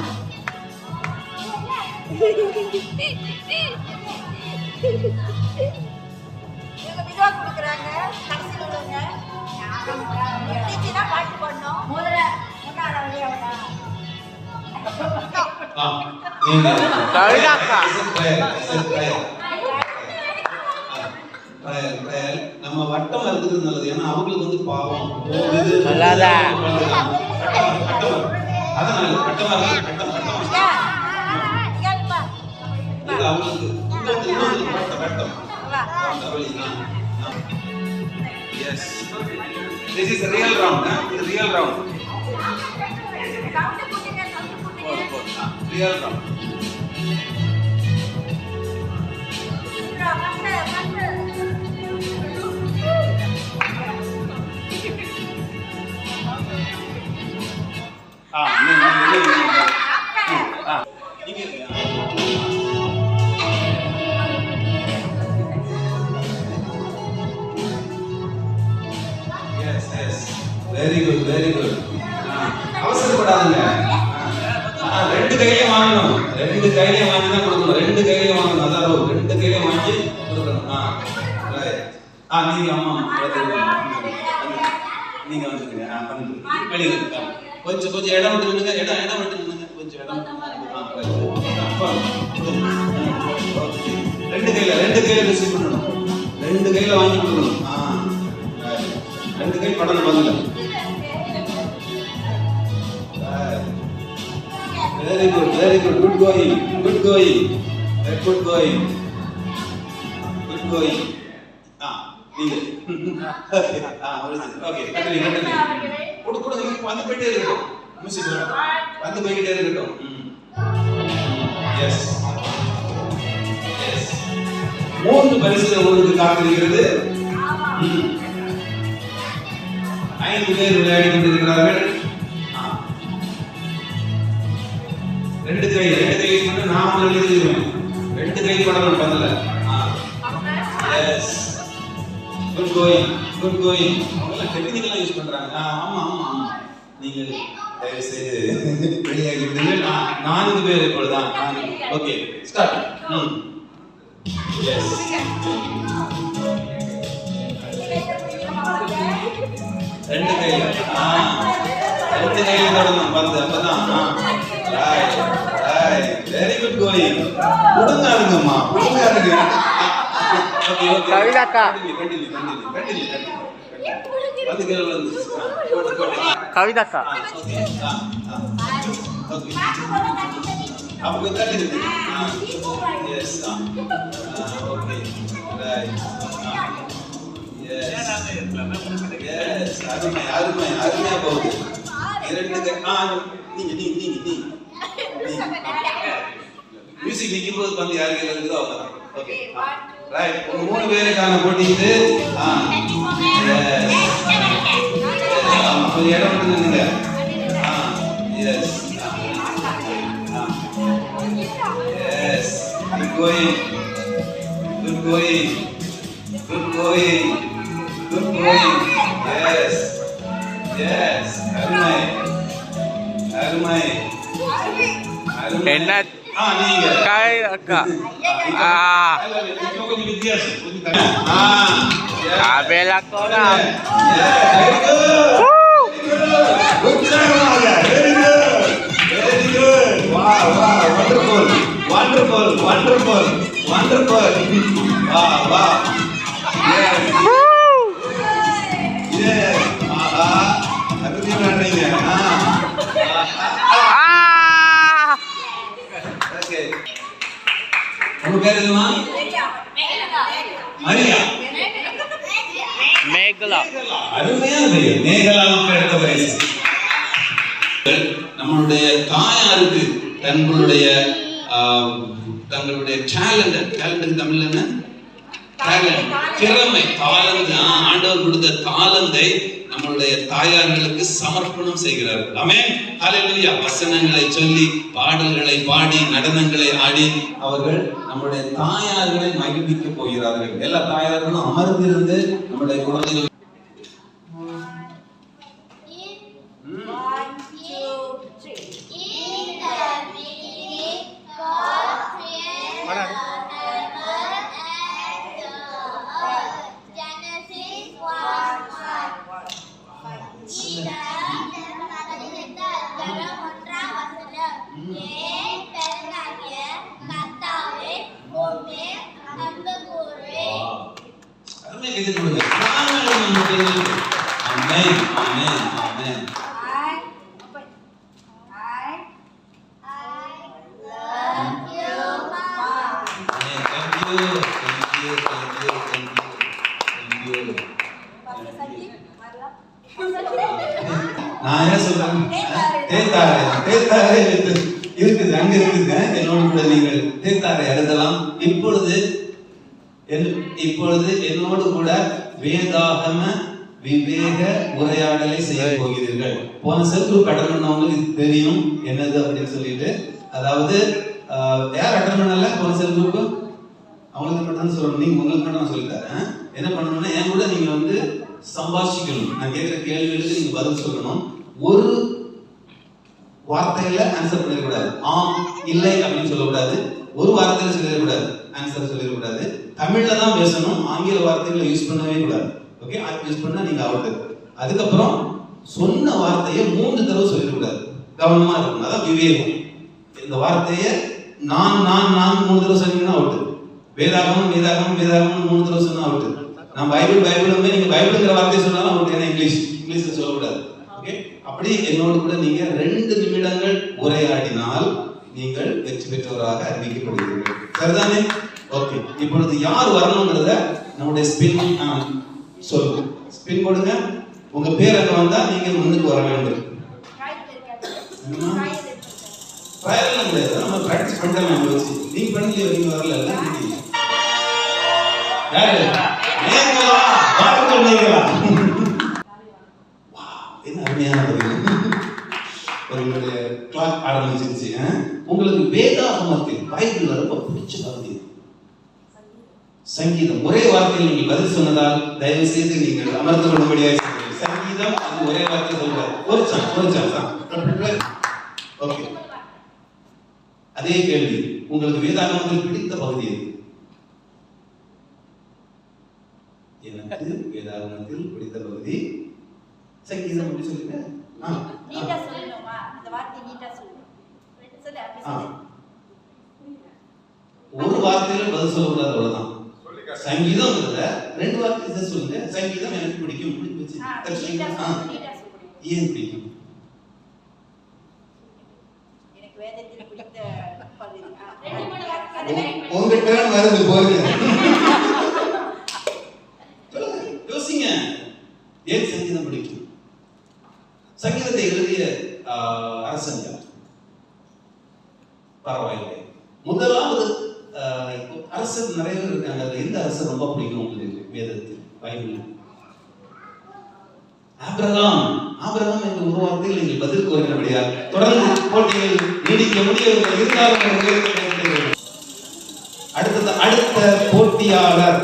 இவங்க விதா கொடுக்குறாங்க. கடைசியில் உள்ளவங்க டீச்சரா பாட்டு பாடணும். முதல்ல முன்னாடி வழியாவதா நீங்க கவிதாக்கா நம்ம வட்டம் இருக்குது நல்லது. ஏன்னா அவங்களுக்கு வந்து பாவம் நல்லாதா அதனால வட்டமா இருக்கு. அவங்களுக்கு வட்டம். Yes, this is a real round. This is real round. Real round. Yes. Very good. அவசரப்படாதீங்க. ரெண்டு கையிலையும் வாங்கி தான் கொடுக்கணும். ரெண்டு கையிலையும் வாங்கணும். அதான் ரூல். ரெண்டு கையிலையும் வாங்கி கொடுக்கணும். நீங்க அம்மா நீங்க வந்துருங்க. வெளியில கொஞ்சம் இடம் விட்டு நின்னுங்க. இடம் விட்டு நின்னுங்க. கொஞ்சம் இடம். ரெண்டு கையில ரிசீவ் பண்ணணும். ரெண்டு கையில வாங்கி கொடுக்கணும். ரெண்டு கை படம் பண்ணல. Very good, very good. Good going. Good going. Good going. Good going. நீங்க ஓகே கண்டினியூ. குடு வந்து போயிட்டே இருக்கட்டும். மியூசிக் வந்து போயிட்டே இருக்கட்டும். S S. 3 பரிசுகள் உங்களுக்கு காத்திருக்கிறது. 5 பேர் விளையாடி கொண்டிருக்கிறார்கள். ரெண்டு கை மட்டும் நான் எழுதிடுவேன். ரெண்டு கை படம் பண்ணல. S good going. அவங்க டெக்னிக்கலா யூஸ் பண்றாங்க. ஆமா நீங்க தயவு செய்து வெளியாகி விடுங்க. 4 பேர் இப்பொழுதுதான். Okay start. எஸ் ரெண்டு கையில தொடங்கணும். அப்பதான் வெரி குட் கோயிங். உடங்காருங்கம்மா, உடங்காருங்க. ஓகே கவிதாக்கா வந்து கேளு வந்து கவிதாக்கா ஓகே அப்போ தட்டிடுங்க. Yes okay right. எஸ் அருமையா போகுது. இரண்டு நீங்க மியூசிக் நிக்கும்போது வந்து யாரு கையில இருக்குதோ அவங்க தான். Okay right. 3 பேருக்கான போட்டி இது. கொஞ்சம் இடம் விட்டு நின்னுங்க. Yes yes good going. Yes அருமை. என்ன நீங்க அக்கா கொஞ்சம் வித்தியாசம். Abela Kora. Very good. Wow, wonderful. Wow. Yes. Arunya nandinga. Okay. Kamu பேர் என்னமா? மரியா. மேகலா. அருமையான பெயர். மேகலாவுக்கு அடுத்த பரிசு. நம்மளுடைய தாயாருக்கு தங்களுடைய டேலண்ட் தமிழ்ல என்ன? திறமை, ஆண்டவர் கொடுத்த தாளந்தை நம்மளுடைய தாயார்களுக்கு சமர்ப்பணம் செய்கிறார்கள். ஆமென். ஹல்லேலூயா. வசனங்களை சொல்லி, பாடல்களை பாடி, நடனங்களை ஆடி அவர்கள் நம்முடைய தாயார்களை மகிழ்விக்க போகிறார்கள். எல்லா தாயார்களும் அமர்ந்திருந்து நம்முடைய குழந்தைகள் நான் என்ன சொல்றேன், தேத்தாரை இருக்குது, அங்க இருக்குங்க. என்னோடு கூட நீங்கள் தேத்தாரை எழுதலாம். இப்பொழுது என்னோடு கூட வேதாகம விவேக உரையாடலை செய்ய போகிறீர்கள். போன செல் குரூப் அட்டன் பண்ணவங்களுக்கு தெரியும் என்னது அப்படின்னு சொல்லிட்டு. அதாவது யார் அட்டன் பண்ணல போன செல் குரூப், அவங்களுக்கு மட்டும் சொல்லணும். நீங்க உங்களுக்கு மட்டும் நான் சொல்லித்தரேன். என்ன பண்ணணும்னா, என் கூட நீங்க வந்து சம்பாஷிக்கணும். நான் கேட்கிற கேள்விகளுக்கு நீங்க பதில் சொல்லணும். ஒரு வார்த்தையில ஆன்சர் பண்ணிடக்கூடாது. ஆம் இல்லை அப்படின்னு சொல்லக்கூடாது. ஒரு வார்த்தையில சொல்லிடக்கூடாது, ஆன்சர் சொல்லிடக்கூடாது. தமிழ்ல தான் பேசணும், ஆங்கில வார்த்தைகளை யூஸ் பண்ணவே கூடாது. ஓகே, யூஸ் பண்ணா நீங்க அவுட். அதுக்கப்புறம் சொன்ன வார்த்தையை 3 தடவை சொல்லிடக்கூடாது. கவனமா இருக்கணும், அதான் விவேகம். இந்த வார்த்தையை நான் 3 தடவை சொன்னீங்கன்னா அவுட். வேதாகமம் 3 தடவை சொன்னா அவுட். நான் பைபிள் நீங்க பைபிள்ங்கிற வார்த்தையை சொன்னாலும் அவுட். ஏன்னா இங்கிலீஷ்ல சொல்லக்கூடாது. ஓகே, அப்படி என்னோடு கூட நீங்க 2 நிமிடங்கள் உரையாடினால் நீங்கள் வெற்றி பெற்றவராக அறிவிக்கப்படுகிறீர்கள். சரிதானே? ஓகே, இப்பொழுது யார் வரணுங்கிறத நம்முடைய ஸ்பின் சொல்லுங்க. ஸ்பின் போடுங்க. உங்க பேர் அங்க வந்தா நீங்க முன்னுக்கு வர வேண்டும். ட்ரையல் கிடையாது, நம்ம பிராக்டிஸ் பண்ணலாம். வச்சு நீங்க பண்ணி வரல யாரு நேங்களா வாருங்கள் நேங்களா. என்ன அருமையான உங்களுடைய கிளாக் ஆரம்பிச்சிருச்சு. உங்களுக்கு வேதாகமத்தில் பைபிள் ரொம்ப பிடிச்ச பகுதி சங்கீதம். ஒரே வார்த்தையில் நீங்கள் பதில் சொன்னதால் தயவு செய்து நீங்கள் அமர்ந்து கொள்ளும்படியாக சங்கீதம். அது ஒரே வார்த்தை சொல்றாரு. ஒரு சான்ஸ். ஓகே, அதே கேள்வி. உங்களுக்கு வேதாகமத்தில் பிடித்த பகுதி எது? எனக்கு வேதாகமத்தில் பிடித்த பகுதி சங்கீதம். அப்படி சொல்லுங்க. நீட்டா சொல்லணுமா? இந்த வார்த்தை நீட்டா சொல்லு. சொல்லு அப்படி சொல்லு. ஒரு வார்த்தையில பதில் சொல்லக்கூடாது, அவ்வளவுதான். சங்கீதம் 2 வார்த்தை சொல்லுங்க. சங்கீதம் எனக்கு பிடிக்கும். பிடிச்சு ஏன் பிடிக்கும்? எனக்கு வேதத்தில் பிடித்த பகுதி. உங்க டர்ன் வருது போங்க. யோசிங்க, ஏன் சங்கீதம் பிடிக்கும்? சங்கீதத்தை எழுதிய அரசன் பரவாயில்லை. முதலாவது அரசர் நிறைய பேர் இருக்காங்க. எந்த அரசர் ரொம்ப பிடிக்கும் உங்களுக்கு வேதத்தில் பைபிள்? ஆபிரகாம் என்ற ஒரு வார்த்தையில் நீங்கள் பதில் கோரினபடியா தொடர்ந்து போட்டிகள் நீடிக்க முடியவில்லை. இருந்தாலும் அடுத்த போட்டியாளர்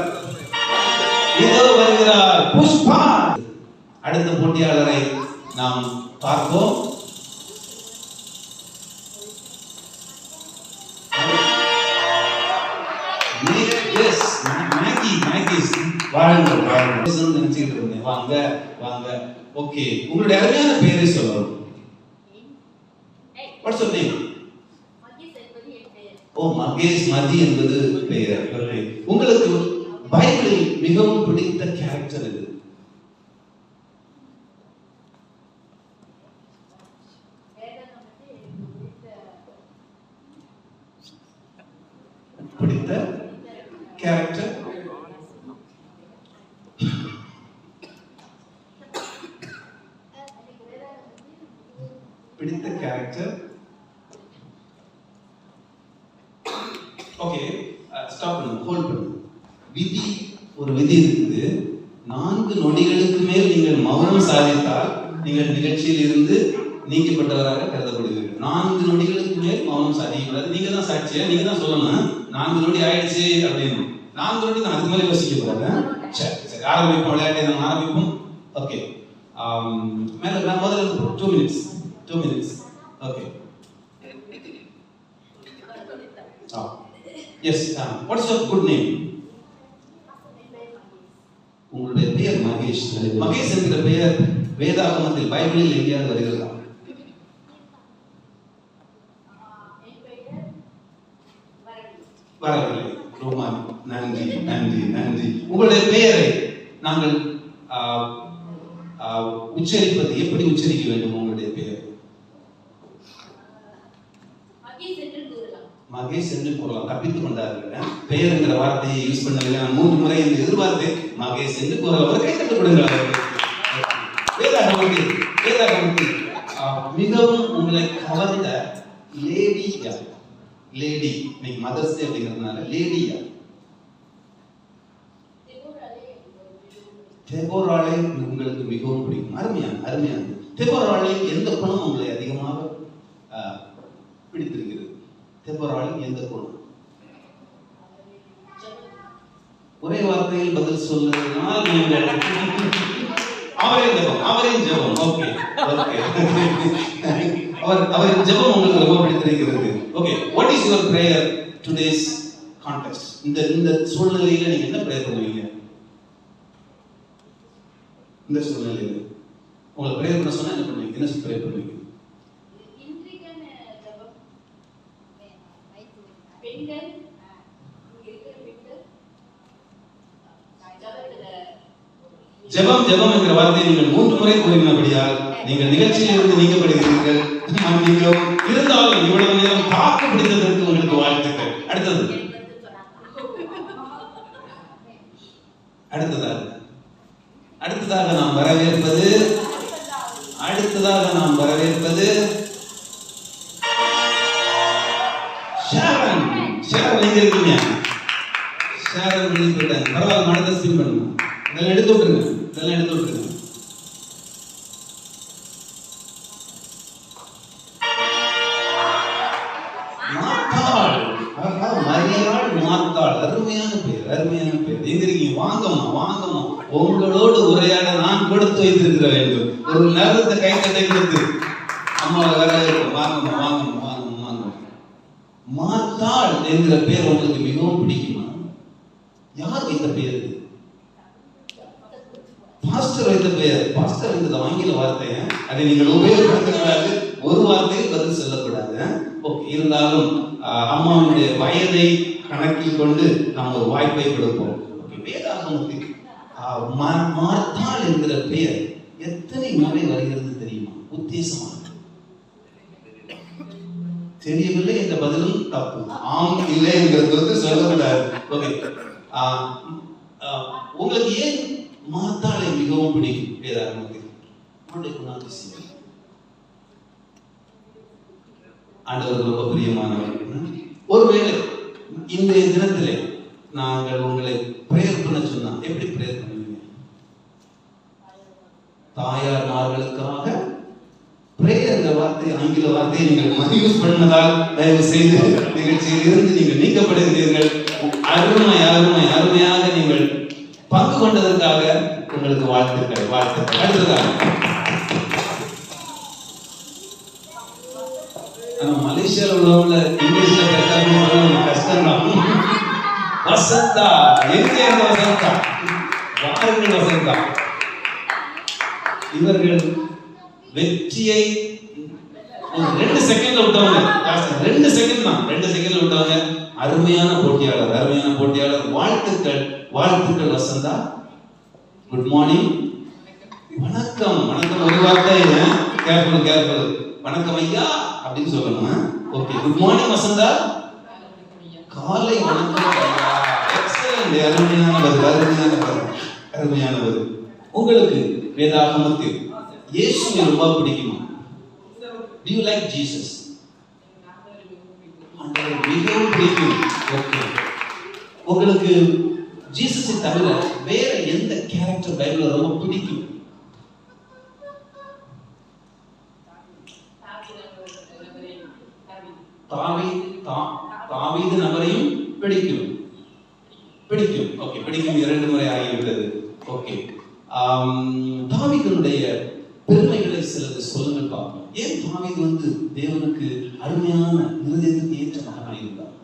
இதோ வருகிறார், புஷ்பா. அடுத்த போட்டியாளரை நாம் பார்ப்போம். வாருங்கள் நினைச்சிட்டு இருந்தேன். வாங்க. ஓகே, உங்களுடைய அருமையான பெயரை சொல்லணும். What's your name? Oh, Mahesh. Mathi என்பது பெயர். உங்களுக்கு பைபிளில் மிகவும் பிடித்த கேரக்டர் எது? பிடித்த கேரக்டர் பிடித்த கேரக்டர். ஓகே, ஸ்டாப் பண்ணுங்க, ஹோல்ட் பண்ணுங்க. விதி, ஒரு விதி இருக்குது. 4 நொடிகளுக்கு மேல் நீங்கள் மௌனம் சாதித்தால் நீங்கள் நிகழ்ச்சியில் இருந்து நீக்கப்பட்டவராக கருதப்படுவீர்கள். 4 நொடிகளுக்கு மேல் மௌனம் சாதிக்கக்கூடாது. நீங்க தான் சாட்சியா, நீங்க தான் சொல்லணும் 4 நொடி ஆயிடுச்சு அப்படின்னு. 4 நொடி தான், அதுக்கு மேலே யோசிக்க கூடாது. சரி, ஆரம்பிப்போம். விளையாட்டை நம்ம ஆரம்பிப்போம். ஓகே, மேல நான் முதல்ல 2 minutes. Okay. Yes. What's your good name? உங்களுடைய பெயர் மகேஷ். மகேஷ் என்கிற பெயர் வேதாகமத்தில் பைபிளில் எங்கேயாவது வருகிறதா? வரவில்லை. ரொம்ப நன்றி. உங்களுடைய பெயரை நாங்கள் உச்சரிப்பது எப்படி உச்சரிக்க வேண்டும்? உங்களுடைய பெயர் மகேஷ் என்று கூறலாம். தப்பித்துக் கொண்டார்கள். பெயர்ங்கிற வார்த்தையை யூஸ் பண்ணவில்லை. நான் 3 முறை என்று எதிர்பார்த்தேன். மகேஷ் என்று கூறலாம். கை தட்டி கொடுங்கள். வேதாகமத்தில் மிகவும் உங்களை கவர்ந்த லேடி யார்? லேடி, இன்னைக்கு மதர்ஸ் டே அப்படிங்கிறதுனால லேடி யார்? தெபோராளை உங்களுக்கு மிகவும் பிடிக்கும். அருமையான தெபோராளை எந்த குணம் உங்களை அதிகமாக பிடித்திருக்கிறது? தெபோராளின் எந்த குணம்? ஒரே வார்த்தையில் பதில் சொல்லுவதனால் அவரே ஜெபம். ஓகே. அவர் ஜெபம் உங்களுக்கு ரொம்ப பிடித்திருக்கிறது. Okay, what is your prayer today's context? இந்த சூழ்நிலையில நீங்க என்ன பிரேயர் பண்ணுவீங்க? இந்த சூழ்நிலையில உங்களை பிரேயர் பண்ண சொன்னா என்ன பண்ணுவீங்க? என்ன பிரேயர் பண்ணுவீங்க? இன்றைக்கான ஜெபம் பெண்கள் ஜெபம் ஜெபம் என்கிற வார்த்தையை நீங்கள் 3 முறை கூறினபடியால் நீங்கள் நிகழ்ச்சியில் இருந்து நீங்கப்படுகிறீர்கள். மன்னிக்கவும். இருந்தாலும் இவ்வளவு நேரம் தாக்கு பிடித்ததற்கு உங்களுக்கு வாழ்த்துக்கள். அடுத்ததாக நாம் வரவேற்பது ஷாரன். ஷாரன் எங்க இருக்கீங்க? ஷாரன் வெளியே போயிட்டாங்க. பரவாயில்ல, மனதை ஸ்பின் பண்ணுங்க. இதெல்லாம் எடுத்து விட்டுருங்க. மார்த்தாள், அருமையான பேர். எங்க இருக்கீங்க? வாங்கம்மா. உங்களோடு உரையாட நான் கொடுத்து வைத்திருக்கிற வேண்டும். ஒரு நேரத்தை கை தட்டை கொடுத்து அம்மா வாங்கம்மா. மார்த்தாள் என்கிற பேர் உங்களுக்கு மிகவும் பிடிக்குமா? யார் வைத்த பேர்? பாஸ்டர் வைத்த பெயர். பாஸ்டர் என்கிற ஆங்கில வார்த்தை, அதை நீங்கள் உபயோகப்படுத்தக்கூடாது. ஒரு வார்த்தையில் பதில் சொல்லக்கூடாது. ஓகே, இருந்தாலும் அம்மாவுடைய வயதை கணக்கில் கொண்டு நாம் ஒரு வாய்ப்பை கொடுப்போம். வேதாகமத்தில் மார்த்தாள் என்கிற பெயர் எத்தனை முறை வருகிறது தெரியுமா? உத்தேசமாக தெரியவில்லை என்ற பதிலும் தப்பு. ஆம் இல்லை என்கிறது சொல்லக்கூடாது. ஓகே, உங்களுக்கு ஏன் மார்த்தாளை மிகவும் பிடிக்கும்? வேதாகமத்தில் ஆண்டவர் ரொம்ப பிரியமானவர். ஒருவேளை இந்த தினத்திலே நாங்கள் உங்களை பிரேயர் பண்ண சொன்னா எப்படி பிரேயர் பண்ணுவீங்க? தாயார்மார்களுக்காக பிரேயர் என்ற வார்த்தை, ஆங்கில வார்த்தையை நீங்கள் யூஸ் பண்ணதால் தயவு செய்து நிகழ்ச்சியில் இருந்து நீங்கள் நீக்கப்படுகிறீர்கள். அருமையாக நீங்கள் பங்கு கொண்டதற்காக உங்களுக்கு வாழ்த்துக்கள். அடுத்ததாக மலேசியாவில் உள்ளவங்கள இங்கிலீஷ்ல பேசாம கஷ்டம் தான். வசந்தா, எங்கே வசந்தா? வாருங்கள் வசந்தா. இவர்கள் வெற்றியை 2 செகண்ட்ல விட்டவங்க. 2 செகண்ட்ல விட்டவங்க. அருமையான போட்டியாளர். வாழ்த்துக்கள் வசந்தா. Good morning. வணக்கம். ஒரு வார்த்தை கேர்ஃபுல். வணக்கம் ஐயா அப்படின்னு சொல்லணும். Okay, good morning Vasantha. காலை வணக்கம் ஐயா. எக்ஸலென்ட். அருமையானவர். உங்களுக்கு வேதாகமத்தில் இயேசுவை ரொம்ப பிடிக்குமா? Do you like Jesus? மிகவும் பிடிக்கும். ஓகே, உங்களுக்கு ஜீசஸை தவிர வேற எந்த கேரக்டர் பைபிள்ல ரொம்ப பிடிக்கும்? தாவீது நபரையும் பிடிக்கும். ஓகே, பிடிக்கும் 2 முறை ஆகிவிட்டது. ஓகே, தாவீதுடைய பெருமைகளை சிலது சொல்லுங்கள் பார்ப்போம். ஏன் தாவீது தேவனுக்கு அருமையான இருதயத்துக்கு ஏற்ற மகனாக இருந்தார்?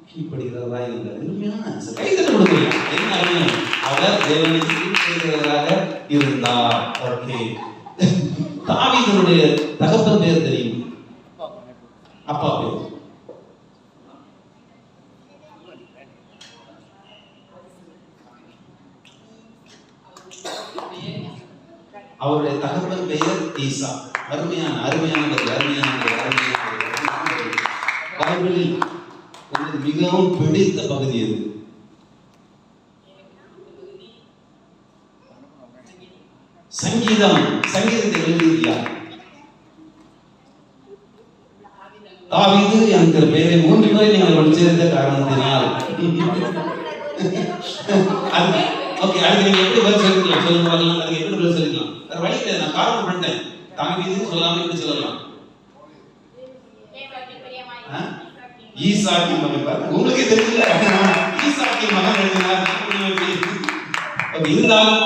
கீழ்ப்படுகிறதா இருந்தார். அருமையான கைதட்டல் கொடுக்கிறீங்க. என்ன அருமை! அவர் தேவனுக்கு கீழ்ப்படுகிறவராக இருந்தார். ஓகே, தாவீதுடைய தகப்பன் பேர் தெரியும்? அப்பா பேர் அவருடைய தகப்பன் பெயர் ஈசா. அருமையான பைபிளில் உங்களுக்கு மிகவும் பிடித்த பகுதி எது? சங்கீதத்தை எழுதியிருக்கியா? தாவீது என்கிற பெயரை 3 முறை நீங்கள் படிச்சிருந்த காரணத்தினால் ஓகே, அதுக்கு நீங்க எப்படி பதில் சொல்லிக்கலாம்? சொல்லுங்க வரலாம். அதுக்கு எப்படி பதில் சொல்லிக்கலாம்? வேற வழி இல்லை. நான் காரணம் பண்ணிட்டேன். தாவீது சொல்லாம எப்படி சொல்லலாம்? ஈசாக்கின் மகன். உங்களுக்கே தெரியல, ஈசாக்கின் மகன் எழுதினார். இருந்தாலும்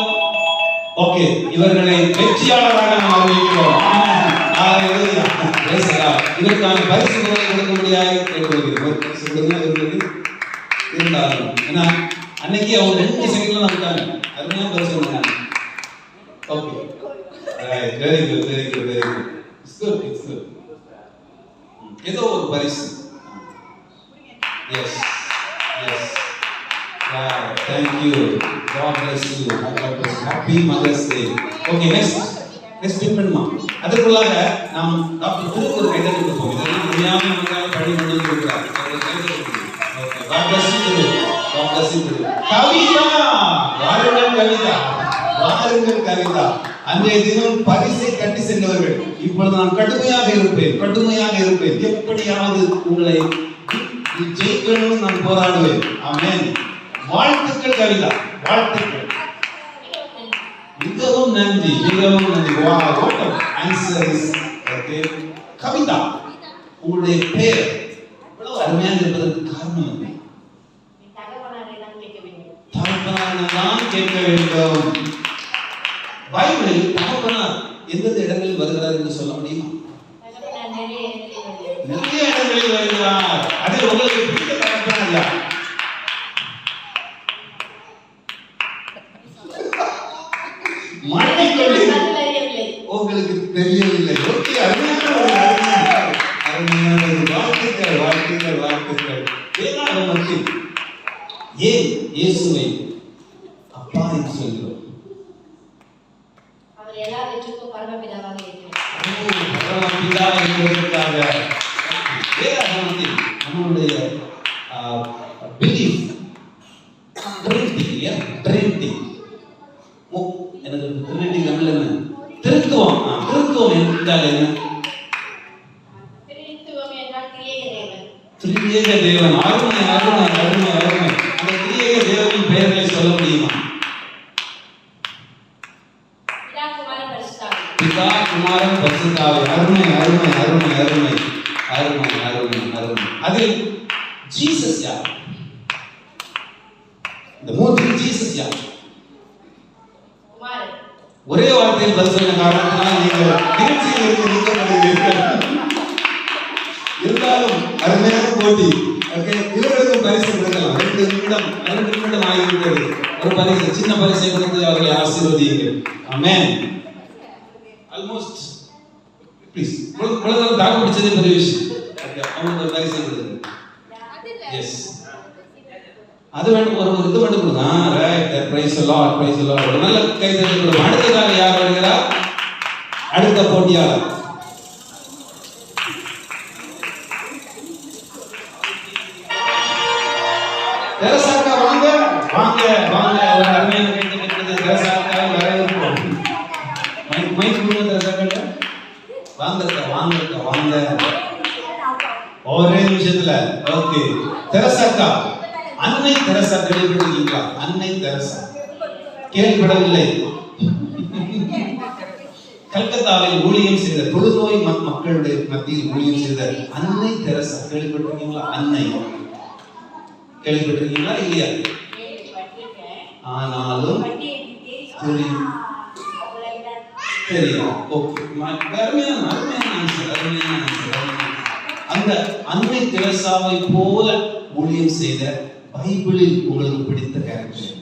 ஓகே, இவர்களை வெற்றியாளராக நாம் அறிவிக்கிறோம். ஹalleluya. praise God. இதற்கான பரிசு கொடுக்க முடியாது கேட்கிறோம். இருந்தாலும் ஏன்னா அன்னைக்கு அவங்க 2 செகண்ட்ல வந்துட்டாங்க. அருமையான பரிசு கொடுத்தாங்க. Okay, right, very good, very good, very good. It's good, it's good. ஏதோ ஒரு பரிசு. Yes yes. Thank you. God bless you. God bless you. Happy Mother's Day. Okay, next statement ma. அதற்குள்ளாக நாம் டாக்டர் திருவுக்கு ஒரு கைதட்டல் கொடுப்போம். இதெல்லாம் முடியாம நமக்காக படி கொண்டு வந்திருக்கிறார். Okay, God bless you. God bless you. Kavitha, வாருங்கள் கவிதா, வாருங்கள் கவிதா. அன்றைய தினம் பரிசை கட்டி சென்றவர்கள், இப்பொழுது நான் கடுமையாக இருப்பேன், எப்படியாவது உங்களை ஜெயிக்கணும்னு நான் போராடுவேன். ஆமென். வாழ்த்துக்கள் கவிதா, வாழ்த்துக்கள். மிகவும் நன்றி. Wow, what an answer is. Okay, Kavitha, உங்களுடைய பெயர் இவ்வளவு அருமையாக இருப்பதற்கு காரணம் என்ன? தகப்பனார் கேட்க வேண்டும். பைபிளில் தகப்பனார் எந்தெந்த இடங்களில் வருகிறார் என்று சொல்ல முடியுமா? நிறைய இடங்களில் வருகிறார். அதில் உங்களுக்கு பிடித்த தகப்பனார் யார்? உங்களுக்கு தெரியவில்லை. ஓகே, அருமையான வாழ்த்துக்கள். வேதாகமத்தில் ஏன் இயேசுவை அப்பா என்று சொல்கிறோம்? அவர் எல்லாவற்றுக்கும் பரமபிதாவாக இருக்கிறார். பரமபிதா என்பதற்காக வேதாகமத்தில் நம்மளுடைய பிலீஃப் ட்ரினிட்டி எனக்கு ட்ரினிட்டி தமிழ்ல என்ன? திருத்துவம் என்றால் என்ன? திருத்துவம் என்றால் திரியேக தேவன். அருமை. அந்த திரியேக தேவனின் பெயர்களை சொல்ல முடியுமா? பிதா, குமாரன், பரிசுத்தாவி. அருமை. அதில் ஜீசஸ் யார்? இந்த மூன்று ஜீசஸ் யார்? ஒரே வார்த்தையில் பதில் சொன்ன காரணத்தினால் நீங்கள் நிகழ்ச்சியில் இருந்து நீக்கப்படுகிறீர்கள். இருந்தாலும் அருமையான போட்டி. ஓகே, இருவருக்கும் பரிசு கொடுக்கலாம். 2 நிமிடம் ஆகிவிட்டது. ஒரு பரிசு, சின்ன பரிசை கொடுத்து அவர்களை ஆசீர்வதியுங்கள். ஆமென். ஆல்மோஸ்ட் ப்ளீஸ் உலகம் தாக்கு பிடிச்சதே பெரிய விஷயம். ஓகே, அவங்களுக்கு ஒரு பரிசை கொடுங்க. எஸ், அது வேணும். ஒரு இது மட்டும் கொடுங்க. Right, praise the Lord. ஒரு நல்ல கைதட்டல் கொடுங்க. அடுத்ததாக யார் வருகிறார்? அடுத்த போட்டியாளர் தெரசாக்கா. வாங்க. ஒரு அருமையான கைதட்டல் தெரசாக்கா. வரவேற்கிறோம். மைக் கொடுங்க தெரசாக்கா. வாங்க. ஒரே நிமிஷத்துல. ஓகே, தெரசாக்கா, அன்னை தெரசா கேள்விப்பட்டிருக்கீங்களா? அன்னை தெரசா கேள்விப்படவில்லை. கல்கத்தாவில் ஊழியம் செய்த, தொழுநோய் மக்களுடைய மத்தியில் ஊழியம் செய்த அன்னை தெரசா கேள்விப்பட்டிருக்கீங்களா? அன்னை கேள்விப்பட்டிருக்கீங்களா? இல்லையா? ஆனாலும் தெரியும். ஓகே, அருமையான அந்த அன்னை தெரசாவை போல ஊழியம் செய்த பைபிளில் உங்களுக்கு பிடித்த கேரக்டர்?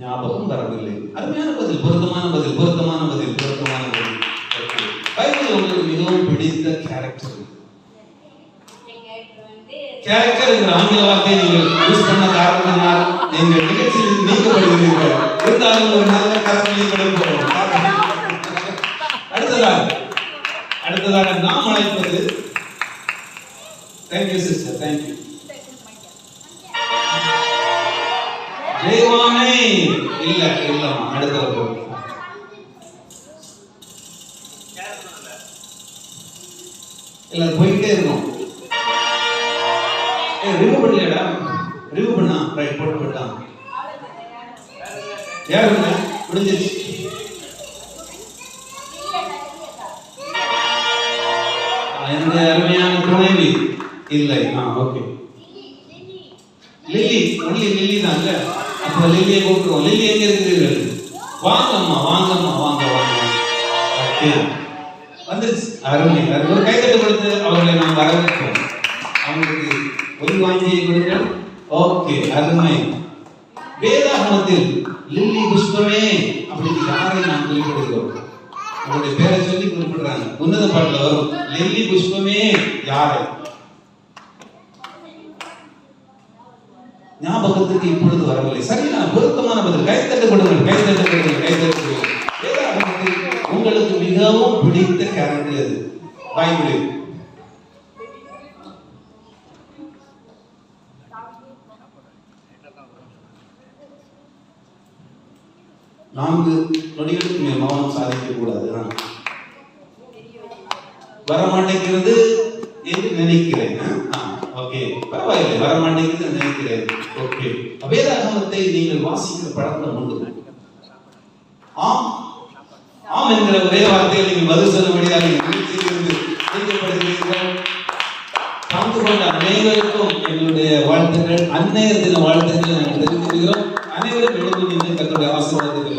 ஞாபகம் வரவில்லை. அருமையான பதில், பொருத்தமான பதில். பைபிள் உங்களுக்கு மிகவும் பிடித்த கேரக்டர் என்ற ஆங்கில வார்த்தையை நீங்கள் யூஸ் பண்ண காரணத்தினால் நீங்கள் நிகழ்ச்சியில் நீக்கப்படுகிறீர்கள். இருந்தாலும் ஒரு நல்ல கருத்தை கொடுப்போம். அடுத்ததாக நாம் அழைப்பது, தேங்க்யூ சிஸ்டர், தேங்க்யூ. தேவானை இல்லம்மா, அடுத்தவர் இல்ல, போயிட்டே இருக்கும். ரிமூவ் பண்ணலையடா? ரிமூவ் பண்ணா? ரைட், போட்டான். யாருங்க முடிஞ்சிருச்சு? என்னுடைய அருமையான துணைவி இல்லை. ஓகே. லில்லி, ஒன்லி லில்லி தான் இல்ல? அப்ப லில்லியை கூப்பிடுவோம். லில்லி எங்க இருக்கிறீர்கள்? வாங்கம்மா, வாங்கம்மா, வாங்க வாங்க. ஓகே, வந்துருச்சு. அருமை. ஒரு கைத்தட்டு கொடுத்து அவர்களை நாம் வரவேற்போம். அவங்களுக்கு ஒரு வாங்கியை கொடுங்கள். ஓகே, அருமை. வேதாகமத்தில் லில்லி புஷ்பமே அப்படின்னு யாரை நாம் குறிப்பிடுகிறோம்? அவருடைய பேரை சொல்லி குறிப்பிடுறாங்க. உன்னத பாட்டுல வரும், லில்லி புஷ்பமே யாரை? ஞாபகத்துக்கு இப்பொழுது வரவில்லை. சரியான பொருத்தமான பதில். கைத்தட்டு கொடுங்கள், கைத்தட்டு கொடுங்கள், கைத்தட்டு கொடுங்கள். வேதாகமத்தில் உங்களுக்கு மிகவும் பிடித்த கேரக்டர் எது பைபிளில்? நான்கு நொடிகளுக்கு மேல் மௌனம் சாதிக்க கூடாது. வரமாட்டேங்கிறது என்று நினைக்கிறேன். ஓகே, பரவாயில்லை, வரமாட்டேங்கிறது நினைக்கிறேன். ஓகே, வேதாகமத்தை நீங்கள் வாசிக்கிற பழக்கம் உண்டு? ஆம் ஆம் என்கிற ஒரே வார்த்தையில் நீங்கள் பதில் சொல்லும்படியாக பங்கு கொண்ட அனைவருக்கும் எங்களுடைய வாழ்த்துக்கள், அன்னையர் தின வாழ்த்துக்களை நாங்கள் தெரிவிக்கிறோம். அனைவரும் எழுந்து நின்று தங்களுடைய ஆசீர்வாதத்தை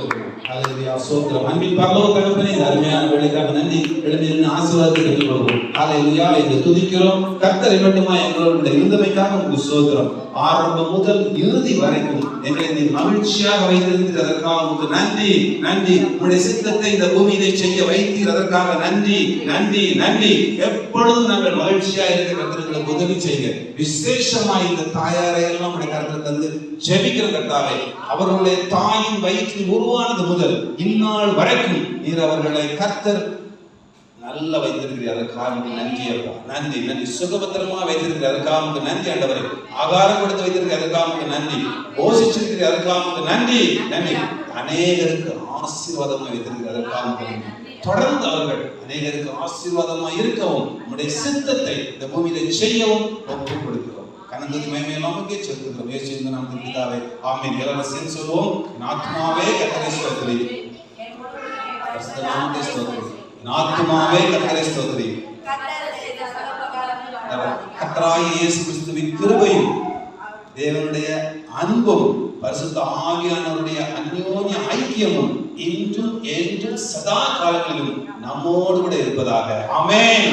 சோத்திரம். அன்பின் பரலோக தகப்பனே, இந்த அருமையான வேலைக்காக நன்றி. எழுந்து நின்று ஆசீர்வாதத்தை பெற்றுக்கொள்வோம். ஹல்லேலூயா என்று துதிக்கிறோம். கர்த்தரை மட்டுமா எங்களோட இருந்தமைக்காக உங்களுக்கு சோத்திரம். ஆரம்பம் முதல் இறுதி வரைக்கும் எங்களை நீ மகிழ்ச்சியாக வைத்திருந்தீர், அதற்காக உங்களுக்கு நன்றி. நன்றி. உங்களுடைய சித்தத்தை இந்த பூமியிலே செய்ய வைத்தீர், அதற்காக நன்றி, நன்றி, நன்றி. எப்பொழுதும் நாங்கள் மகிழ்ச்சியாக இருக்க கர்த்தர்களுக்கு உதவி செய்ய, விசேஷமாய் இந்த தாயாரை எல்லாம் உடைய கருத்தில் தந்து ஜெபிக்கிற கர்த்தாவே, அவர்களுடைய தாயின் வயிற்றில் உருவானது முதல் இந்நாள் வரைக்கும் நீர் அவர்களை கர்த்தர் நல்ல வைத்திருக்கிறீர், அதற்காக நன்றி அப்பா. நன்றி, நன்றி. சுகபத்திரமா வைத்திருக்கிறீர், அதற்காக நன்றி ஆண்டவரே. ஆகாரம் கொடுத்து வைத்திருக்கிறீர், அதற்காக நன்றி. போஷிச்சிருக்கிறீர், அதற்காக நன்றி, நன்றி. அநேகருக்கு ஆசீர்வாதமாக வைத்திருக்கிறீர், அதற்காக நன்றி. தொடர்ந்து அவர்கள் அநேகருக்கு ஆசீர்வாதமாக இருக்கவும், நம்முடைய சித்தத்தை இந்த பூமியில செய்யவும் ஒப்புக் கொடுக்கிறோம். கனந்தது மேன்மையெல்லாம் நமக்கே செலுத்துகிறோம். இயேசுவின் நாமத்தில் பிதாவே, ஆமென். எல்லாரும் சேர்ந்து சொல்வோம். என் ஆத்துமாவே கர்த்தரை ஸ்தோத்திரி, பரிசுத்த நாமத்தை ஸ்தோத்திரி. என் ஆத்துமாவே கர்த்தரை ஸ்தோத்திரி. கர்த்தராகிய இயேசு கிறிஸ்துவின் கிருபையும் தேவனுடைய அன்பும் பரிசுத்த ஆவியானவருடைய அந்யோன்ய ஐக்கியமும் இன்றும் என்றும் சதா காலங்களிலும் நம்மோடு கூட இருப்பதாக. ஆமென்.